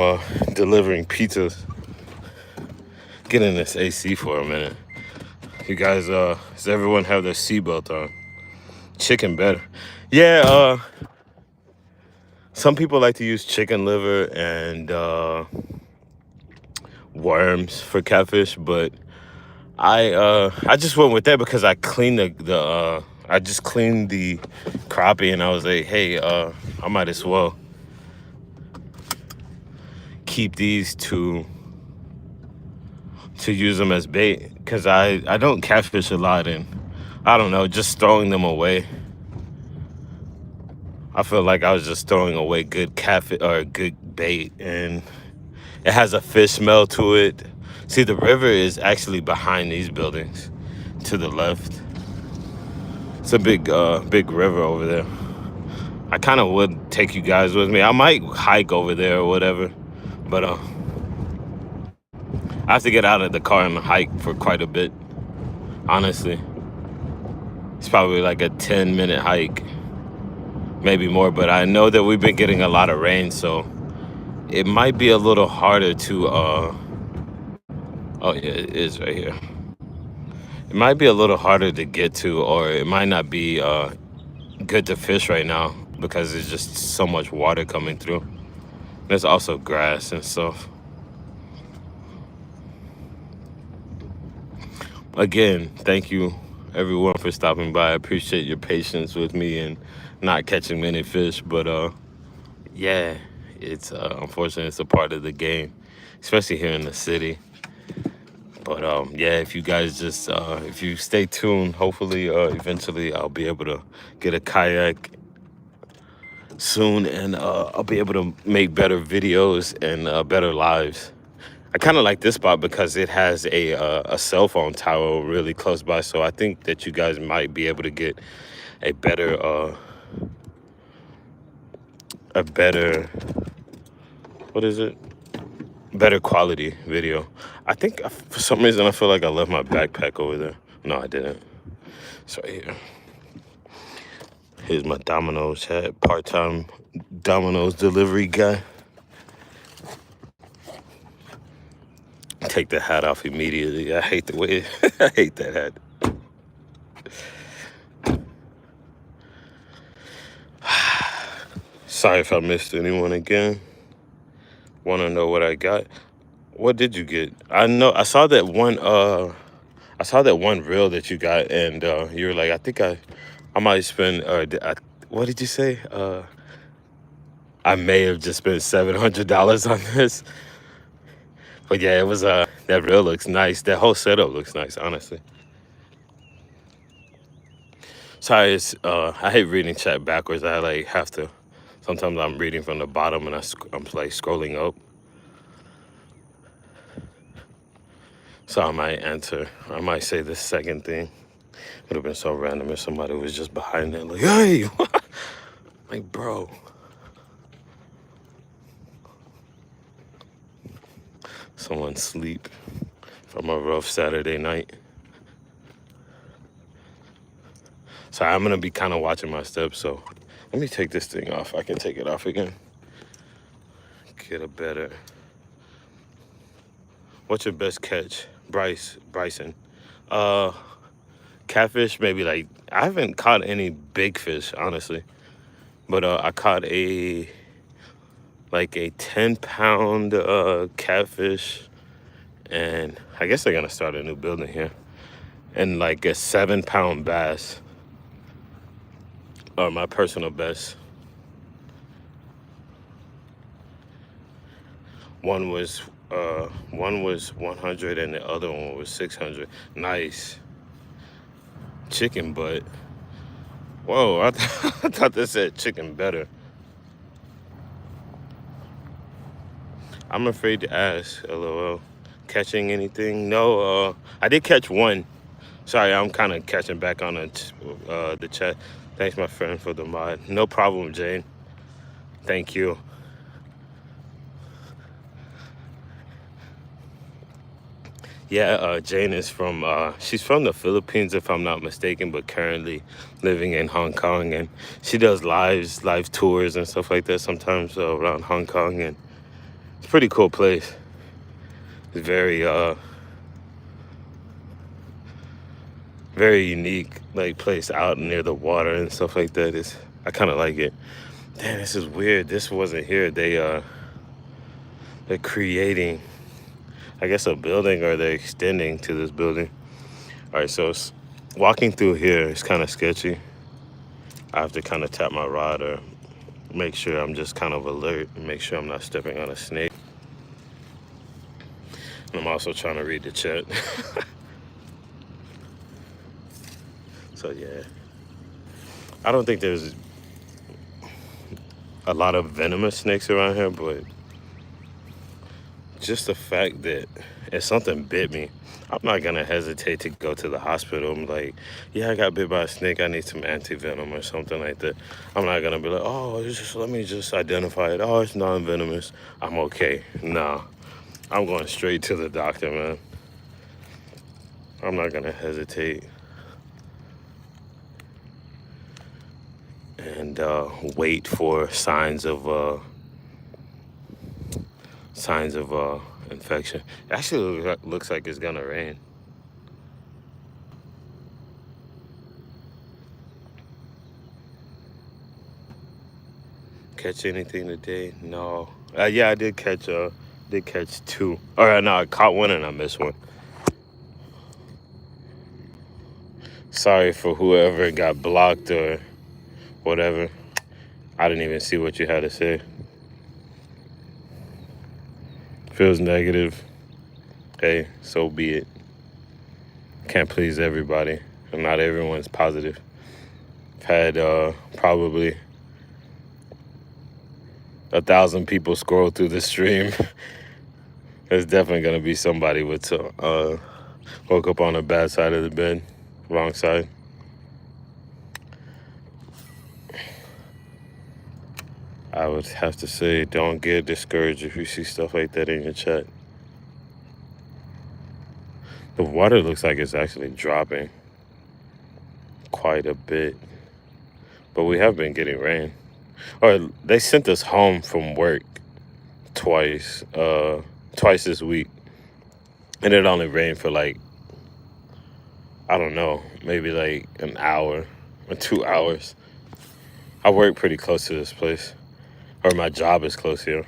Speaker 1: delivering pizzas. Get in this AC for a minute. You guys, does everyone have their seatbelt on? Chicken better. Yeah, some people like to use chicken liver and worms for catfish, but I just went with that because I cleaned I just cleaned the crappie, and I was like, hey, I might as well keep these to use them as bait. because I don't catfish a lot, and I don't know, just throwing them away. I feel like I was just throwing away good catfish or good bait, and it has a fish smell to it. See, the river is actually behind these buildings to the left. It's a big river over there. I kind of would take you guys with me. I might hike over there or whatever, but I have to get out of the car and hike for quite a bit. Honestly, it's probably like a 10-minute hike, maybe more. But I know that we've been getting a lot of rain, so it might be a little harder to. Oh yeah, it is right here. It might be a little harder to get to, or it might not be good to fish right now because there's just so much water coming through. There's also grass and stuff. Again, thank you everyone for stopping by. I appreciate your patience with me and not catching many fish, but yeah, it's unfortunately it's a part of the game, especially here in the city. But yeah, if you guys just if you stay tuned, hopefully eventually I'll be able to get a kayak soon, and I'll be able to make better videos and better lives. I kind of like this spot because it has a cell phone tower really close by, so I think that you guys might be able to get a better what is it? Better quality video. I think for some reason I feel like I left my backpack over there. No, I didn't. It's right here. Here's my Domino's hat, part-time Domino's delivery guy. Take the hat off immediately. I hate the way I hate that hat. Sorry if I missed anyone again. Want to know what I got? What did you get? I saw that one reel that you got, and you were like, I think I might spend what did you say? I may have just spent $700 on this. But yeah, it was that reel looks nice. That whole setup looks nice, honestly. Sorry, I hate reading chat backwards. I like have to. Sometimes I'm reading from the bottom and I'm like scrolling up. So I might say the second thing. Would have been so random if somebody was just behind there like, hey, like, bro. Someone sleep from a rough Saturday night. So I'm gonna be kind of watching my steps. So let me take this thing off. I can take it off again. Get a better. What's your best catch, Bryson? Catfish, maybe like I haven't caught any big fish, honestly, but I caught a 10-pound catfish, and I guess they're gonna start a new building here, and like a 7-pound bass are my personal best. One was 100 and the other one was 600. Nice. Chicken butt. Whoa, I thought they said chicken better. I'm afraid to ask, LOL. Catching anything? No, I did catch one. Sorry, I'm kind of catching back on the chat. Thanks, my friend, for the mod. No problem, Jane. Thank you. Yeah, Jane is she's from the Philippines, if I'm not mistaken, but currently living in Hong Kong. And she does live tours and stuff like that sometimes around Hong Kong. And it's a pretty cool place. It's very unique, like place out near the water and stuff like that. I kind of like it. Damn, this is weird. This wasn't here. They're creating, I guess, a building, or they're extending to this building. All right, so walking through here is kind of sketchy. I have to kind of tap my rod or make sure I'm just kind of alert and make sure I'm not stepping on a snake. And I'm also trying to read the chat. So yeah, I don't think there's a lot of venomous snakes around here, but just the fact that if something bit me, I'm not gonna hesitate to go to the hospital. I'm like, yeah, I got bit by a snake. I need some anti-venom or something like that. I'm not gonna be like, oh, let me just identify it. Oh, it's non-venomous. I'm okay. Nah, I'm going straight to the doctor, man. I'm not gonna hesitate and wait for signs of infection. It actually looks like it's gonna rain. Catch anything today? No. Yeah, I did catch two. Or no, I caught one and I missed one. Sorry for whoever got blocked or whatever. I didn't even see what you had to say. Feels negative. Hey, so be it. Can't please everybody, and not everyone's positive. I've had probably 1,000 people scroll through the stream. There's definitely gonna be somebody with woke up on the bad side of the bed, wrong side. I would have to say, don't get discouraged if you see stuff like that in your chat. The water looks like it's actually dropping quite a bit, but we have been getting rain. Or they sent us home from work twice this week, and it only rained for like, I don't know, maybe like an hour or 2 hours. I work pretty close to this place, or my job is close here.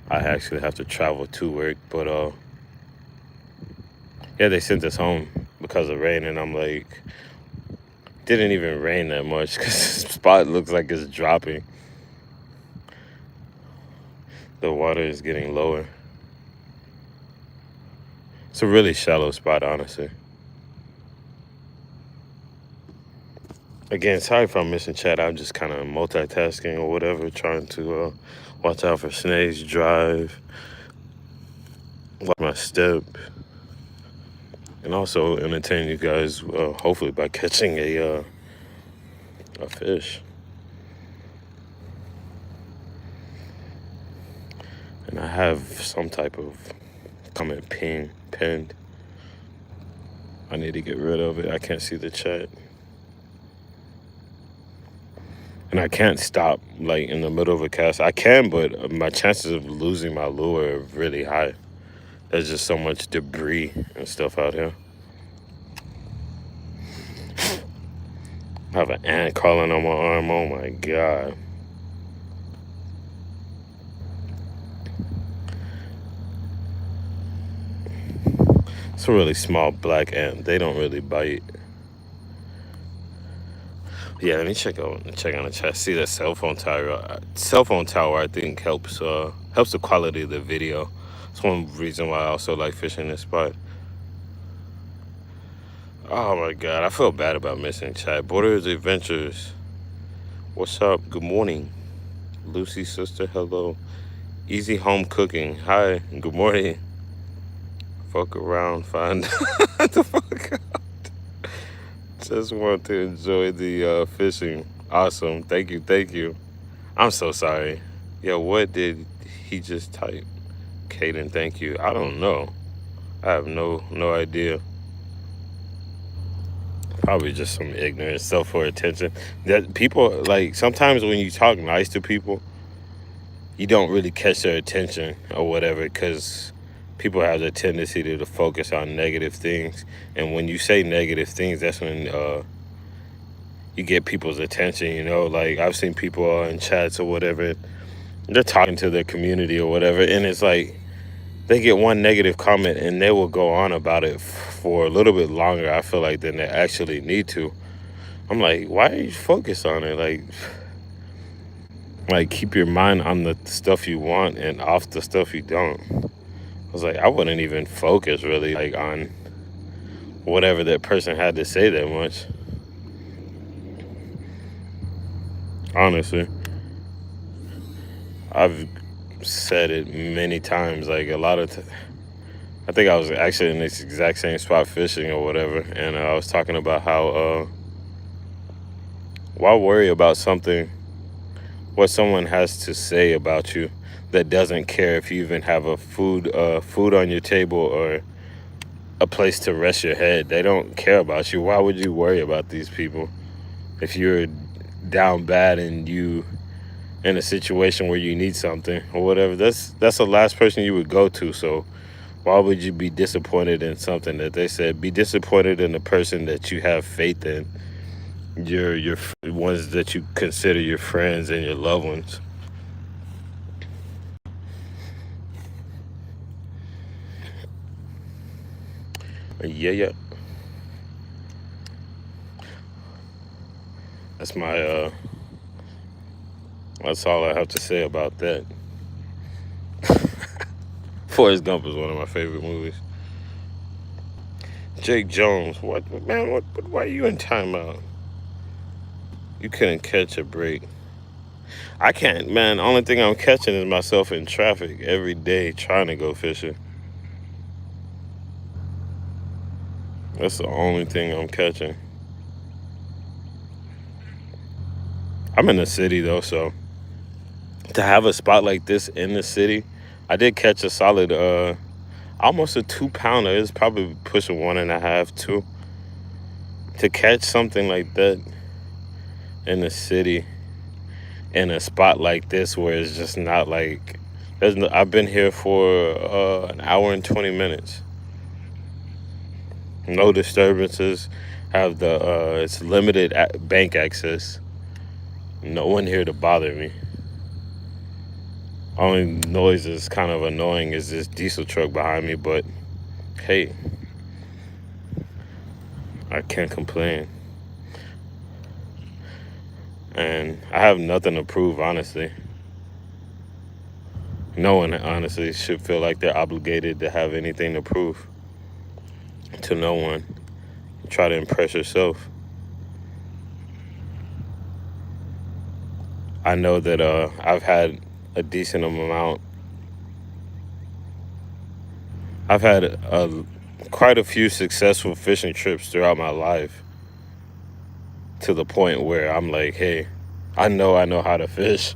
Speaker 1: I actually have to travel to work, but yeah, they sent us home because of rain, and I'm like, didn't even rain that much because the spot looks like it's dropping. The water is getting lower. It's a really shallow spot, honestly. Again, sorry if I'm missing chat. I'm just kind of multitasking or whatever, trying to watch out for snakes, drive, watch my step, and also entertain you guys, hopefully by catching a fish. And I have some type of comment pinned. I need to get rid of it. I can't see the chat. And I can't stop like in the middle of a cast. I can, but my chances of losing my lure are really high. There's just so much debris and stuff out here. I have an ant crawling on my arm. Oh my God. It's a really small black ant. They don't really bite. Yeah, let me check on the chat. See that cell phone tower. I think helps the quality of the video. That's one reason why I also like fishing this spot. Oh my God, I feel bad about missing chat. Borders Adventures. What's up? Good morning. Lucy's sister, hello. Easy Home Cooking. Hi, good morning. Fuck around, find the fuck out. Just want to enjoy the fishing. Awesome. Thank you. I'm so sorry. Yo, what did he just type? Caden, thank you. I don't know. I have no idea. Probably just some ignorant stuff for attention. That people, like, sometimes when you talk nice to people, you don't really catch their attention or whatever, because people have the tendency to focus on negative things. And when you say negative things, that's when you get people's attention, you know? Like, I've seen people in chats or whatever, they're talking to their community or whatever, and it's like, they get one negative comment and they will go on about it for a little bit longer, I feel like, than they actually need to. I'm like, why are you focused on it? Like keep your mind on the stuff you want and off the stuff you don't. I was like, I wouldn't even focus really like on whatever that person had to say that much. Honestly, I've said it many times. Like a lot of, I think I was actually in this exact same spot fishing or whatever, and I was talking about how why worry about something, what someone has to say about you, that doesn't care if you even have a food on your table or a place to rest your head. They don't care about you. Why would you worry about these people if you're down bad and you in a situation where you need something or whatever? That's the last person you would go to. So why would you be disappointed in something that they said? Be disappointed in the person that you have faith in, your ones that you consider your friends and your loved ones. Yeah. That's my that's all I have to say about that. Forrest Gump is one of my favorite movies. Jake Jones, what man? Why are you in timeout? You couldn't catch a break. I can't, man. Only thing I'm catching is myself in traffic every day trying to go fishing. That's the only thing I'm catching. I'm in the city though, so to have a spot like this in the city, I did catch a solid almost a 2-pounder. It's probably pushing 1.5, 2. To catch something like that in the city, in a spot like this where it's just not like I've been here for an hour and 20 minutes. No disturbances. Have the it's limited bank access. No one here to bother me. Only noise is kind of annoying is this diesel truck behind me, but hey, I can't complain. And I have nothing to prove, honestly. No one, honestly, should feel like they're obligated to have anything to prove to no one. Try to impress yourself. I know that I've had a decent amount. I've had quite a few successful fishing trips throughout my life, to the point where I'm like, hey, I know how to fish.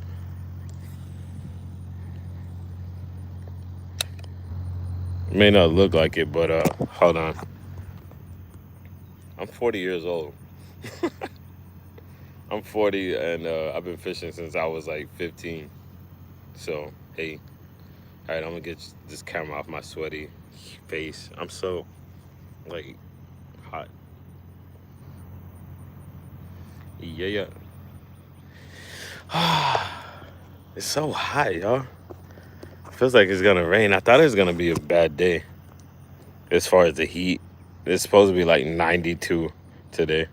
Speaker 1: It may not look like it, but hold on. I'm 40 years old. I'm 40 and I've been fishing since I was like 15. So, hey. All right, I'm going to get this camera off my sweaty face. I'm so, like, hot. Yeah. It's so hot, y'all. Feels like it's going to rain. I thought it was going to be a bad day as far as the heat. It's supposed to be like 92 today.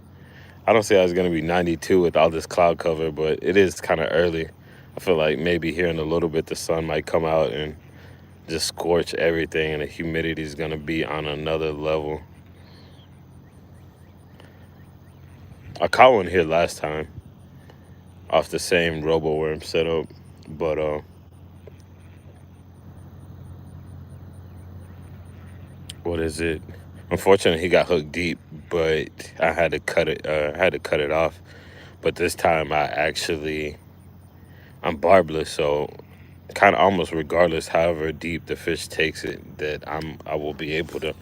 Speaker 1: I don't see how it's going to be 92 with all this cloud cover, but it is kind of early. I feel like maybe here in a little bit the sun might come out and just scorch everything, and the humidity is going to be on another level. I caught one here last time off the same RoboWorm setup, but what is it? Unfortunately, he got hooked deep, but I had to cut it off. But this time I'm barbless, so kind of almost regardless, however deep the fish takes it, that I will be able to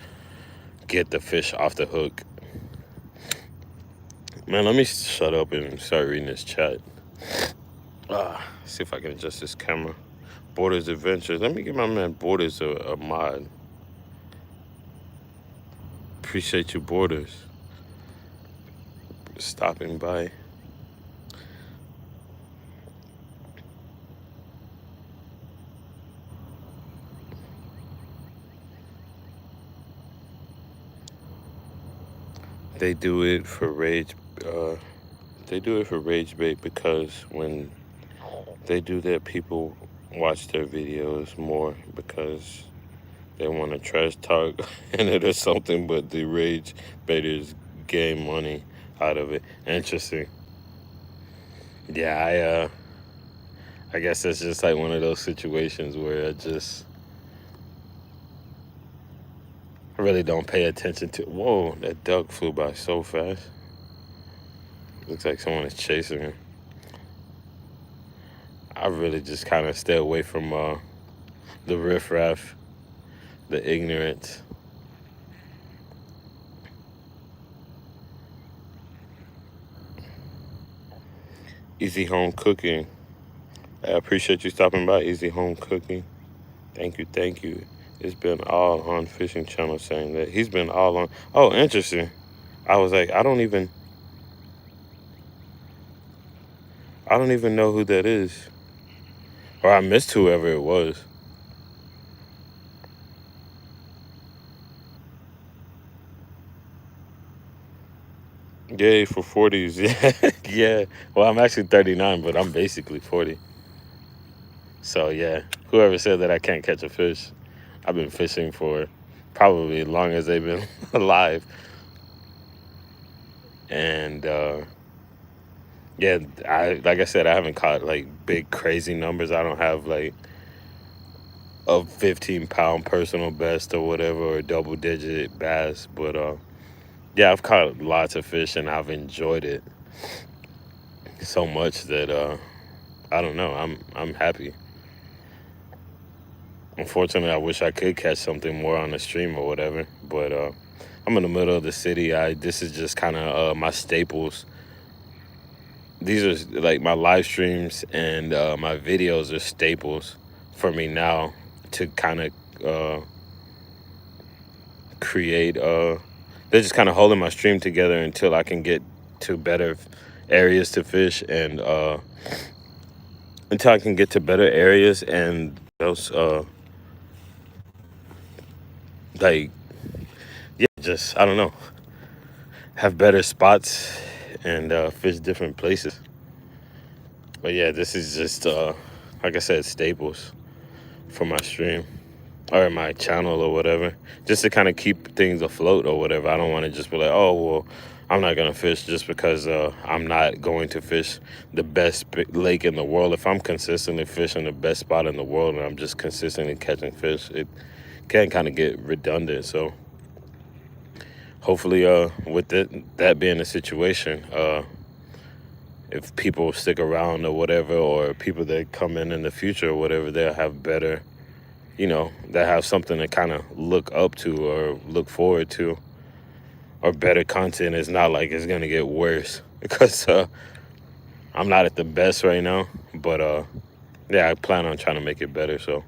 Speaker 1: get the fish off the hook. Man, let me shut up and start reading this chat. See if I can adjust this camera. Borders Adventures. Let me give my man Borders a mod. Appreciate you, Borders, stopping by. They do it for rage. They do it for rage bait because when they do that, people watch their videos more because They want to trash talk in it or something, but the rage baiters gain money out of it. Interesting. Yeah, I guess it's just like one of those situations where I really don't pay attention to. Whoa, that duck flew by so fast. Looks like someone is chasing him. I really just kind of stay away from the riffraff, the ignorance. Easy Home Cooking. I appreciate you stopping by, Easy Home Cooking. Thank you, thank you. It's been all on Fishing Channel saying that. He's been all on. Oh, interesting. I was like, I don't even know who that is. Or I missed whoever it was. Yay for 40s. Yeah. Yeah. Well, I'm actually 39, but I'm basically 40. So yeah, whoever said that I can't catch a fish, I've been fishing for probably as long as they've been alive. And yeah, like I said, I haven't caught like big crazy numbers. I don't have like a 15-pound personal best or whatever, or a double digit bass. But yeah, I've caught lots of fish and I've enjoyed it so much that I don't know. I'm happy. Unfortunately, I wish I could catch something more on the stream or whatever. But I'm in the middle of the city. This is just kind of my staples. These are like my live streams and my videos are staples for me now to kind of create. They're just kind of holding my stream together until I can get to better areas to fish and until I can get to better areas and those like yeah, just I don't know, have better spots and fish different places. But yeah, this is just like I said, staples for my stream or my channel or whatever, just to kind of keep things afloat or whatever. I don't want to just be like, oh well, I'm not gonna fish just because I'm not going to fish the best lake in the world. If I'm consistently fishing the best spot in the world and I'm just consistently catching fish, it can kind of get redundant. So hopefully with that being the situation, if people stick around or whatever, or people that come in the future or whatever, they'll have better, that have something to kind of look up to or look forward to, or better content. It's not like it's gonna get worse because I'm not at the best right now, but yeah, I plan on trying to make it better. So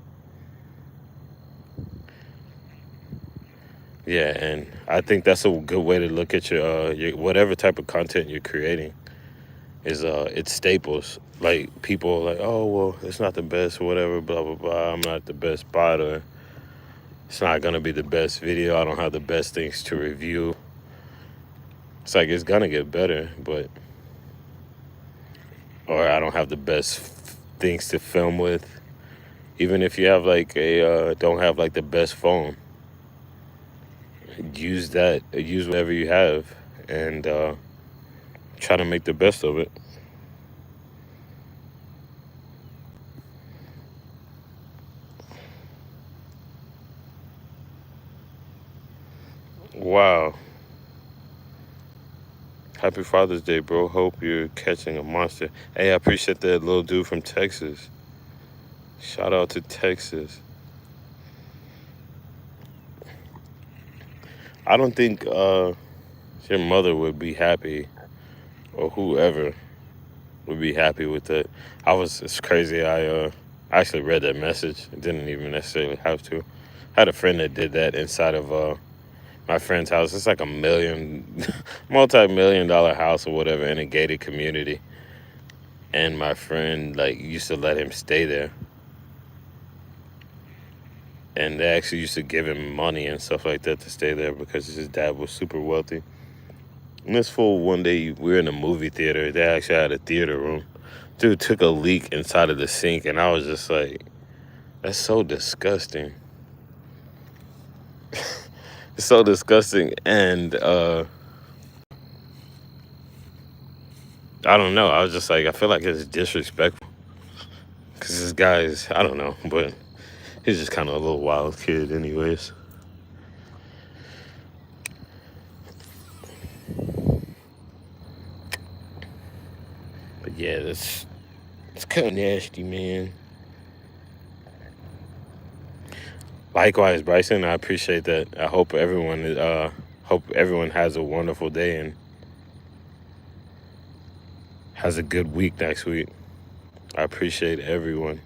Speaker 1: yeah, and I think that's a good way to look at your whatever type of content you're creating is it's staples. Like people are like, oh well, it's not the best or whatever, blah blah blah. I'm not the best spot, or it's not gonna be the best video. I don't have the best things to review. It's like it's gonna get better, but or I don't have the best things to film with. Even if you have like don't have like the best phone, use that. Use whatever you have, and try to make the best of it. Wow. Happy Father's Day, bro. Hope you're catching a monster. Hey, I appreciate that little dude from Texas. Shout out to Texas. I don't think your mother would be happy, or whoever would be happy with it. It's crazy. I actually read that message. Didn't even necessarily have to. I had a friend that did that inside of my friend's house. It's like a multi-million-dollar house or whatever in a gated community. And my friend like used to let him stay there. And they actually used to give him money and stuff like that to stay there because his dad was super wealthy. And this fool, one day we were in a movie theater. They actually had a theater room. Dude took a leak inside of the sink, and I was just like, that's so disgusting. It's so disgusting, and I don't know. I was just like, I feel like it's disrespectful because this guy is, I don't know, but he's just kind of a little wild kid, anyways. But yeah, it's kind of nasty, man. Likewise, Bryson, I appreciate that. I hope everyone has a wonderful day and has a good week next week. I appreciate everyone.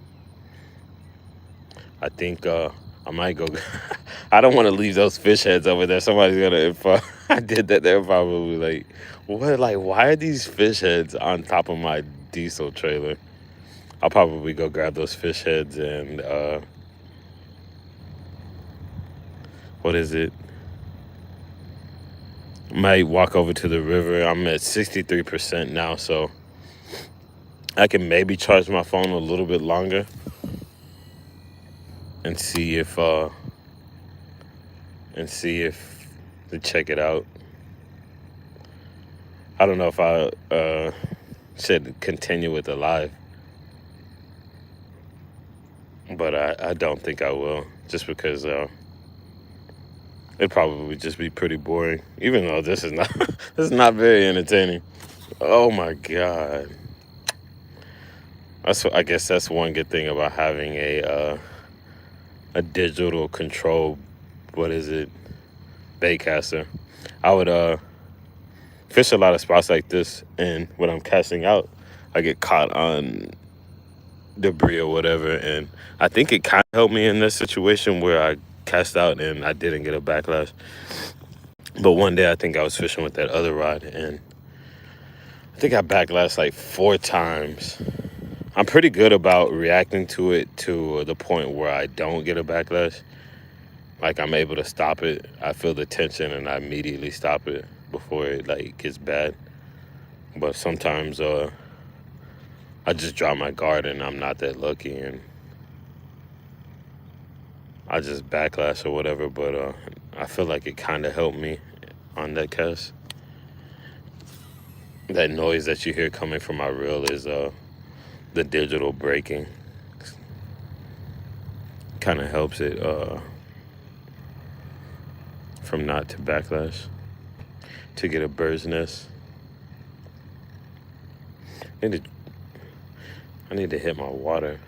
Speaker 1: I think I might go. I don't want to leave those fish heads over there. Somebody's gonna. If I did that, they're probably like, "What? Like, why are these fish heads on top of my diesel trailer?" I'll probably go grab those fish heads and what is it? Might walk over to the river. I'm at 63% now, so I can maybe charge my phone a little bit longer and see if to check it out. I don't know if I should continue with the live, but I don't think I will, just because it'd probably just be pretty boring. Even though this is not this is not very entertaining. Oh my god, I guess that's one good thing about having a digital control. What is it? Baitcaster. I would fish a lot of spots like this, and when I'm casting out, I get caught on debris or whatever, and I think it kind of helped me in this situation where I cast out and I didn't get a backlash. But one day I think I was fishing with that other rod, and I think I backlashed like 4 times. I'm pretty good about reacting to it to the point where I don't get a backlash. Like, I'm able to stop it. I feel the tension and I immediately stop it before it like gets bad. But sometimes I just drop my guard and I'm not that lucky, and I just backlash or whatever. But I feel like it kind of helped me on that cast. That noise that you hear coming from my reel is the digital braking. Kind of helps it from not to backlash to get a bird's nest. I need to hit my water.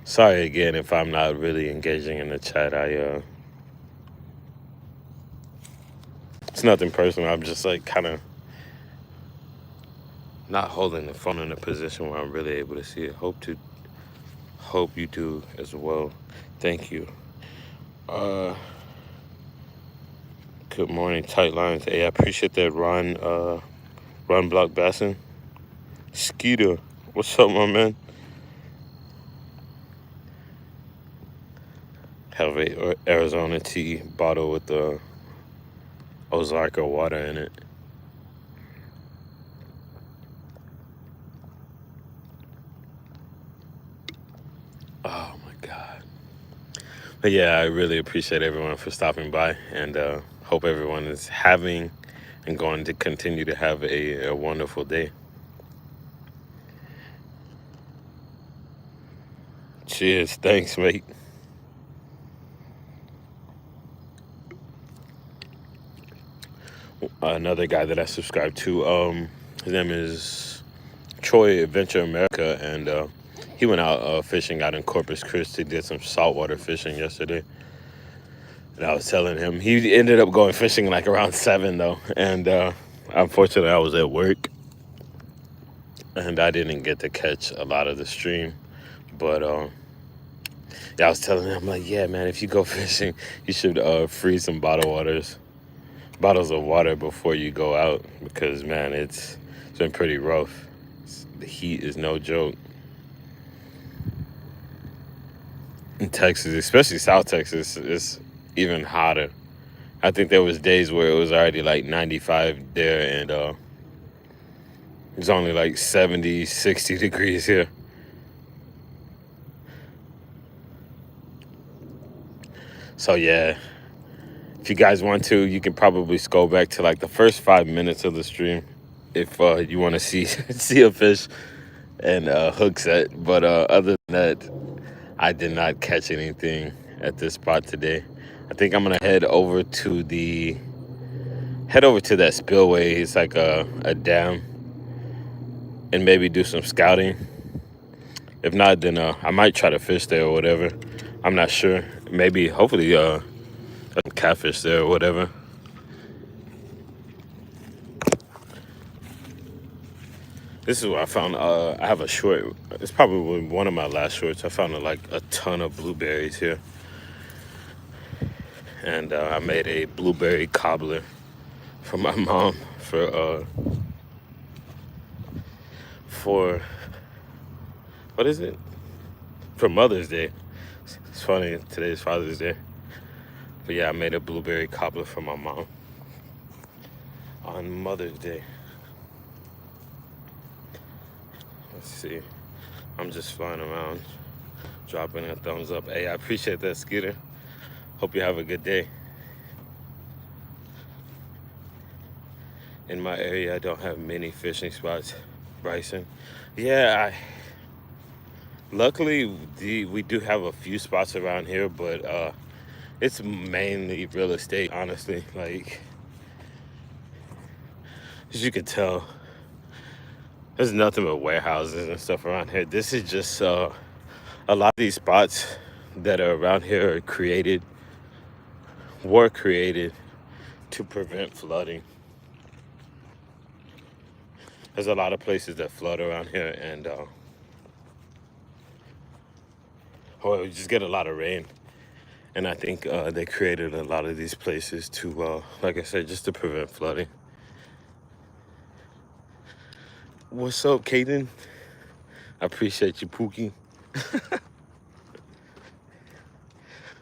Speaker 1: Sorry again if I'm not really engaging in the chat. It's nothing personal. I'm just like kind of not holding the phone in a position where I'm really able to see it. Hope you do as well. Thank you. Good morning, Tight Lines. Hey, I appreciate that, Ron Block Bassin. Skeeter, what's up, my man? Have a Arizona tea bottle with the Ozarka water in it. Oh my god. But yeah, I really appreciate everyone for stopping by, and hope everyone is having and going to continue to have a wonderful day. Cheers. Thanks, mate. Another guy that I subscribe to, his name is Troy Adventure America, and he went out fishing out in Corpus Christi, did some saltwater fishing yesterday. And I was telling him, he ended up going fishing like around 7 though, and unfortunately I was at work and I didn't get to catch a lot of the stream. But yeah, I was telling him, like, yeah, man, if you go fishing, you should freeze some bottles of water before you go out, because man, it's been pretty rough. The heat is no joke in Texas, especially South Texas. It's even hotter. I think there was days where it was already like 95 there, and it was only like 70, 60 degrees here. So yeah, if you guys want to, you can probably scroll back to like the first 5 minutes of the stream if you want to see see a fish and hook set. But other than that, I did not catch anything at this spot today. I think I'm gonna head over to that spillway. It's like a dam, and maybe do some scouting. If not, then I might try to fish there or whatever. I'm not sure. Maybe, hopefully, some catfish there or whatever. This is what I found. I have a short. It's probably one of my last shorts. I found like a ton of blueberries here, and I made a blueberry cobbler for my mom for what is it? For Mother's Day. It's funny, today's Father's Day. But yeah, I made a blueberry cobbler for my mom on Mother's Day. Let's see. I'm just flying around, dropping a thumbs up. Hey, I appreciate that, Skeeter. Hope you have a good day. In my area, I don't have many fishing spots, Bryson. Yeah, luckily we do have a few spots around here, but it's mainly real estate, honestly. Like, as you can tell, there's nothing but warehouses and stuff around here. This is just a lot of these spots that are around here were created to prevent flooding. There's a lot of places that flood around here, and we just get a lot of rain. And I think they created a lot of these places to, like I said, just to prevent flooding. What's up, Kaden? I appreciate you, Pookie.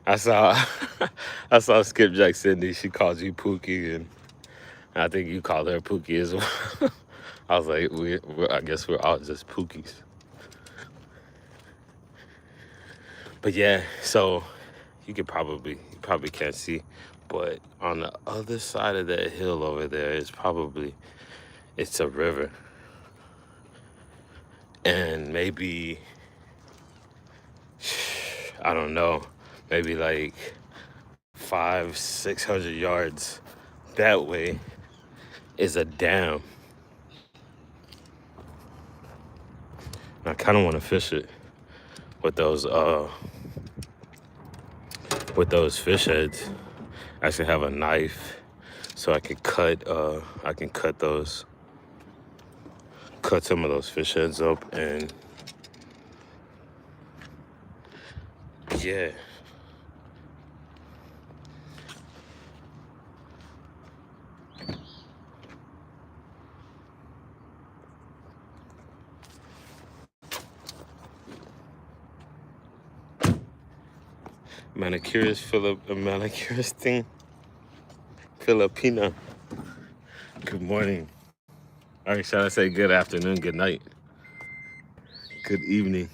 Speaker 1: I saw Skipjack Cindy. She called you Pookie, and I think you called her Pookie as well. I was like, I guess we're all just Pookies. But yeah, so you probably can't see, but on the other side of that hill over there is it's a river. And maybe, I don't know, maybe like 500-600 yards that way is a dam. I kind of want to fish it with those fish heads. I actually have a knife, so I can cut some of those fish heads up, and yeah. Manicurist thing, Filipina. Good morning. All right, shall I say good afternoon, good night, good evening?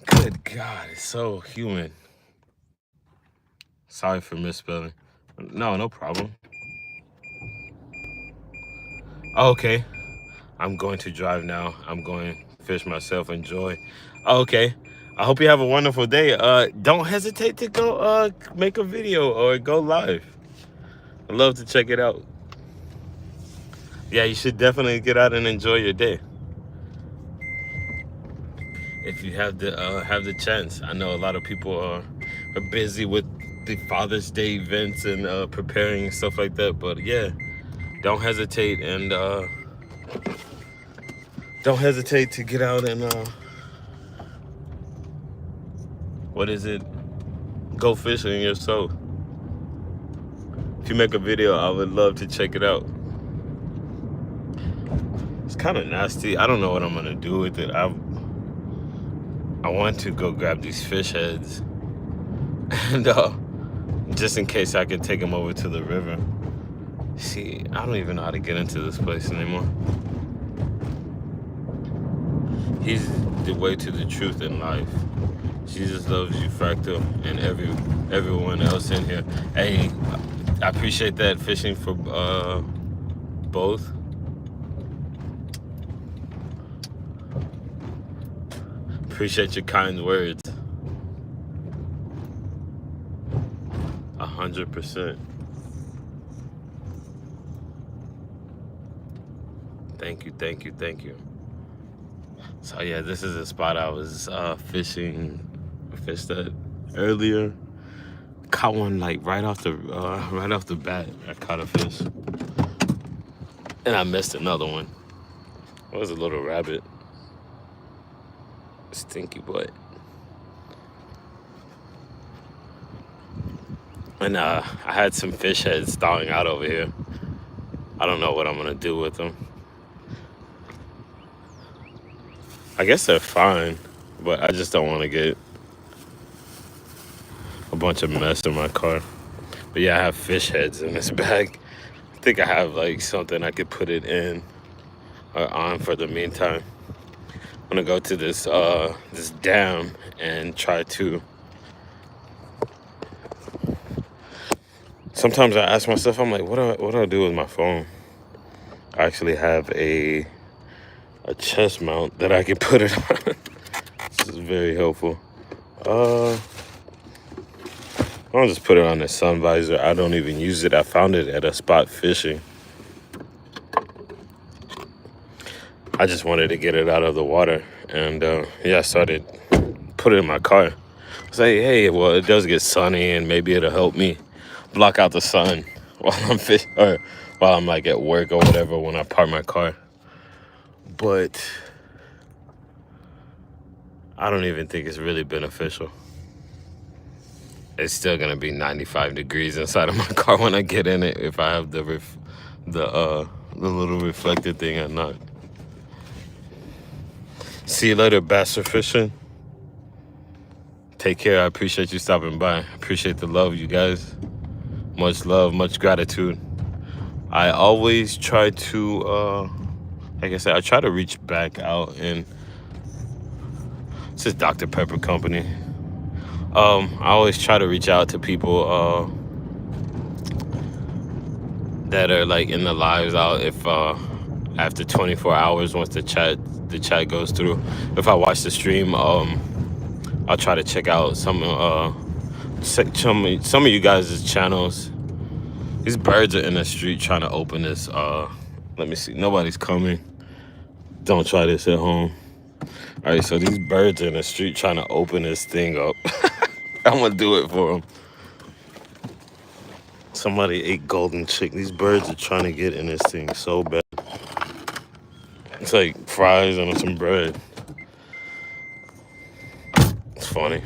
Speaker 1: Good God, it's so humid. Sorry for misspelling. No problem. Okay, I'm going to drive now. I'm going to fish myself, enjoy. Okay, I hope you have a wonderful day. Don't hesitate to go make a video or go live. I'd love to check it out. Yeah, you should definitely get out and enjoy your day if you have the chance. I know a lot of people are busy with the Father's Day events and preparing and stuff like that, but yeah, don't hesitate to get out and go fishing yourself. If you make a video, I would love to check it out. It's kind of nasty. I don't know what I'm gonna do with it. I want to go grab these fish heads, and just in case I can take them over to the river. See, I don't even know how to get into this place anymore. He's the way to the truth in life. Jesus loves you, Fractal, and everyone else in here. Hey, I appreciate that fishing for both. Appreciate your kind words. 100%. Thank you, thank you, thank you. So yeah, this is a spot I was fished at earlier. Caught one like right off the bat. I caught a fish, and I missed another one. It was a little rabbit. Stinky butt. And I had some fish heads thawing out over here. I don't know what I'm gonna do with them. I guess they're fine, but I just don't want to get a bunch of mess in my car. But yeah, I have fish heads in this bag. I think I have like something I could put it in or on for the meantime. I'm gonna go to this dam and try to. Sometimes I ask myself, I'm like, what do I do with my phone? I actually have a chest mount that I can put it on. This is very helpful. I'll just put it on the sun visor. I don't even use it. I found it at a spot fishing. I just wanted to get it out of the water. And yeah, I started put it in my car. I was like, hey, well, it does get sunny and maybe it'll help me block out the sun while I'm fishing or while I'm like at work or whatever when I park my car. But I don't even think it's really beneficial. It's still gonna be 95 degrees inside of my car when I get in it if I have the little reflector thing or not. See you later, Bastard Fishing. Take care. I appreciate you stopping by. I appreciate the love, you guys. Much love, much gratitude. I always try to, like I said, I try to reach back out, and this is Dr. Pepper Company. I always try to reach out to people that are like in the lives out if after 24 hours once the chat goes through. If I watch the stream, I'll try to check out some of you guys' channels. These birds are in the street trying to open this. Let me see. Nobody's coming. Don't try this at home. All right, so these birds are in the street trying to open this thing up. I'm gonna do it for them. Somebody ate golden chicken. These birds are trying to get in this thing so bad. It's like fries and some bread. It's funny.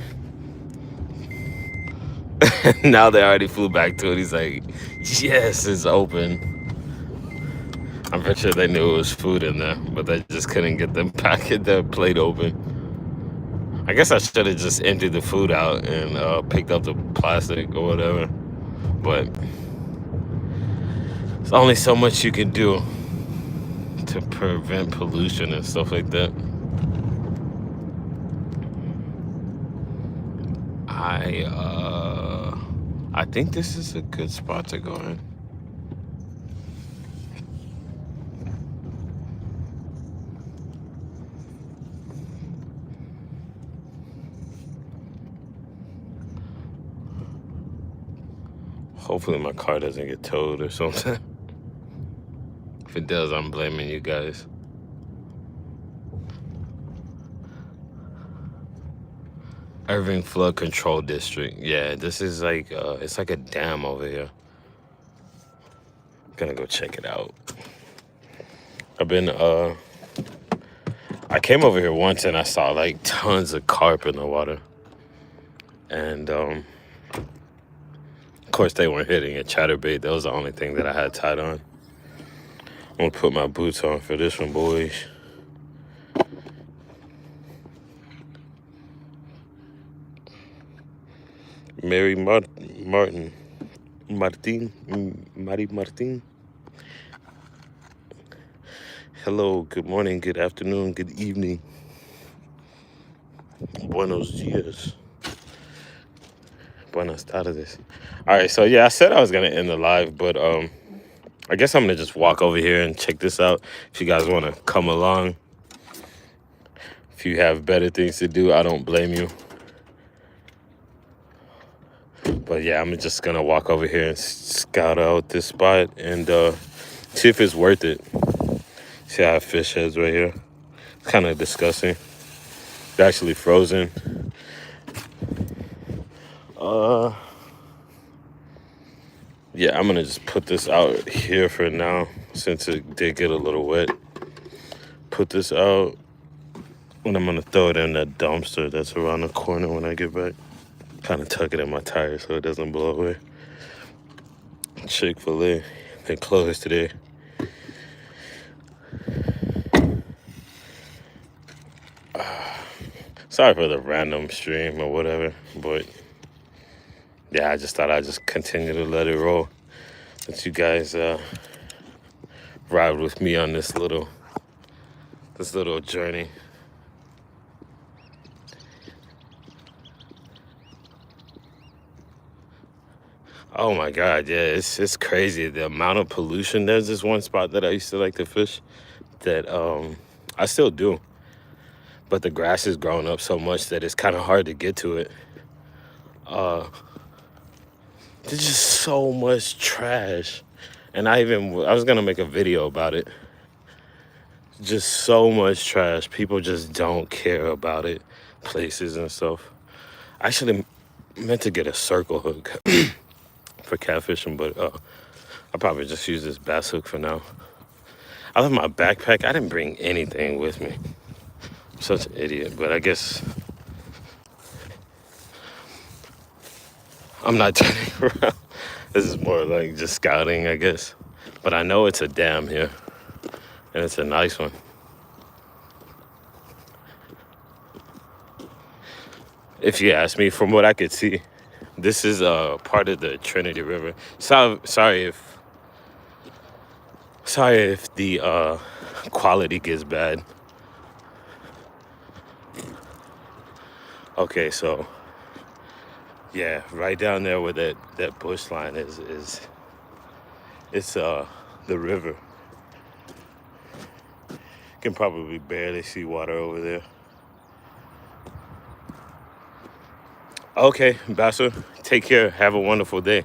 Speaker 1: Now they already flew back to it. He's like, yes, it's open. I'm pretty sure they knew it was food in there, but they just couldn't get their plate open. I guess I should have just emptied the food out and picked up the plastic or whatever. But there's only so much you can do to prevent pollution and stuff like that. I think this is a good spot to go in. Hopefully my car doesn't get towed or something. If it does, I'm blaming you guys. Irving Flood Control District. Yeah, this is like, it's like a dam over here. Gonna go check it out. I came over here once and I saw like tons of carp in the water. And, of course they weren't hitting a chatterbait. That was the only thing that I had tied on. I'm gonna put my boots on for this one, boys. Mary Martin. Hello, good morning, good afternoon, good evening. Buenos dias. Buenas tardes. All right, so yeah, I said I was gonna end the live, but I guess I'm gonna just walk over here and check this out. If you guys want to come along, if you have better things to do, I don't blame you. But yeah, I'm just gonna walk over here and scout out this spot and see if it's worth it. See how fish heads right here. It's kind of disgusting. They're actually frozen. Yeah, I'm gonna just put this out here for now since it did get a little wet. Put this out, and I'm gonna throw it in that dumpster that's around the corner when I get back. Kind of tuck it in my tire so it doesn't blow away. Chick-fil-A, they closed today. Sorry for the random stream or whatever, but yeah, I just thought I'd just continue to let it roll. Let you guys ride with me on this little journey. Oh my God, yeah, it's crazy the amount of pollution. There's this one spot that I used to like to fish that I still do, but the grass is growing up so much that it's kind of hard to get to it. There's just so much trash, and I was gonna make a video about it. Just so much trash. People just don't care about it. Places and stuff. I actually meant to get a circle hook for catfishing, but I'll probably just use this bass hook for now. I left my backpack. I didn't bring anything with me. I'm such an idiot, but I guess I'm not turning around. This is more like just scouting, I guess. But I know it's a dam here, and it's a nice one. If you ask me, from what I could see, this is part of the Trinity River. Sorry if the quality gets bad. Okay, so yeah, right down there where that bush line is it's the river. You can probably barely see water over there. Okay, Basser, take care. Have a wonderful day.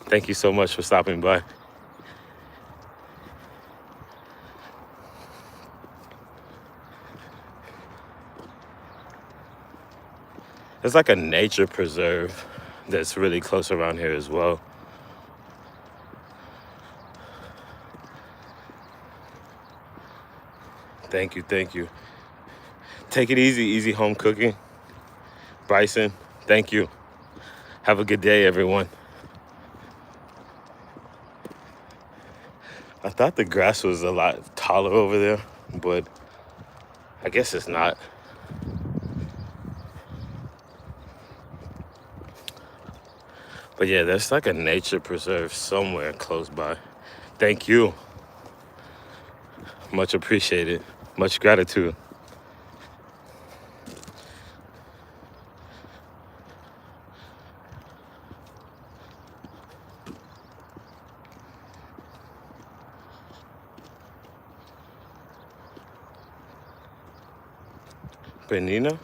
Speaker 1: Thank you so much for stopping by. There's like a nature preserve that's really close around here as well. Thank you. Take it easy home cooking. Bryson, thank you. Have a good day, everyone. I thought the grass was a lot taller over there, but I guess it's not. But yeah, there's like a nature preserve somewhere close by. Thank you. Much appreciated. Much gratitude. Benina,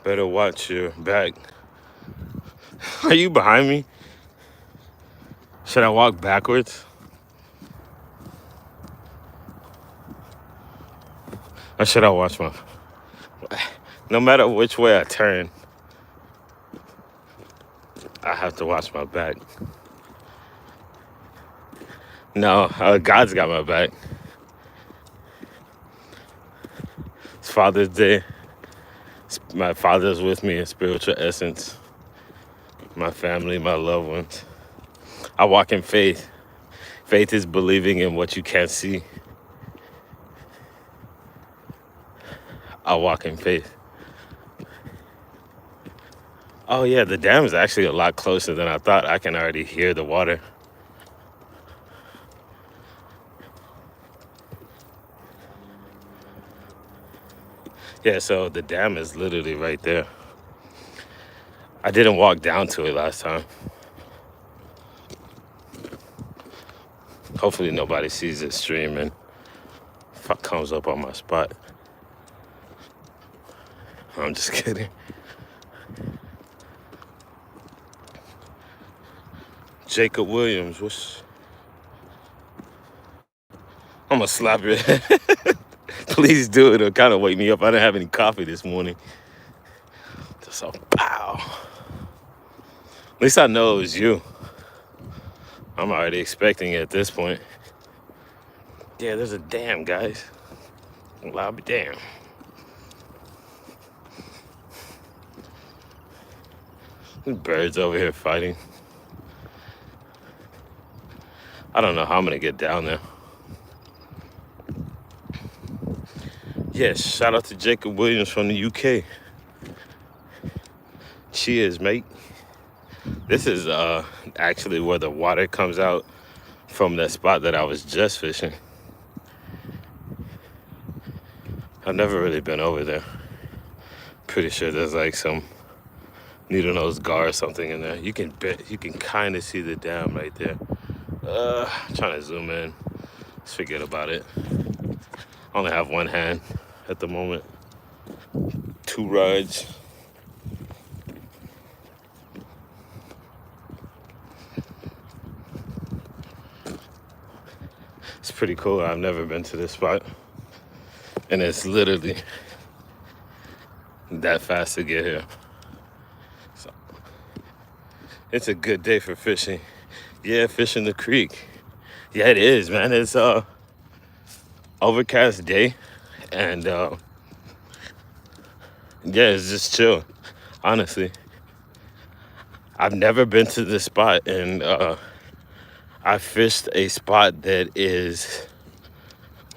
Speaker 1: better watch your back. Are you behind me? Should I walk backwards? Or should I watch my... No matter which way I turn, I have to watch my back. No, God's got my back. It's Father's Day. My father's with me in spiritual essence. My family, my loved ones. I walk in faith. Faith is believing in what you can't see. I walk in faith. Oh yeah, the dam is actually a lot closer than I thought. I can already hear the water. Yeah, so the dam is literally right there. I didn't walk down to it last time. Hopefully nobody sees this stream and comes up on my spot. I'm just kidding. Jacob Williams, I'm gonna slap your head. Please do it. It'll kind of wake me up. I didn't have any coffee this morning. Just a pow. At least I know it was you. I'm already expecting it at this point. Yeah, there's a dam, guys. Well, I'll be damned. There's birds over here fighting. I don't know how I'm gonna get down there. Yes, shout out to Jacob Williams from the UK. Cheers, mate. This is actually where the water comes out from that spot that I was just fishing. I've never really been over there. Pretty sure there's like some needle nose gar or something in there. You can kind of see the dam right there. Trying to zoom in. Let's forget about it. I only have one hand at the moment. 2 rides. It's pretty cool. I've never been to this spot. And it's literally that fast to get here. So it's a good day for fishing. Yeah, fishing the creek. Yeah, it is, man. It's a overcast day, and yeah, it's just chill. Honestly, I've never been to this spot, and I fished a spot that is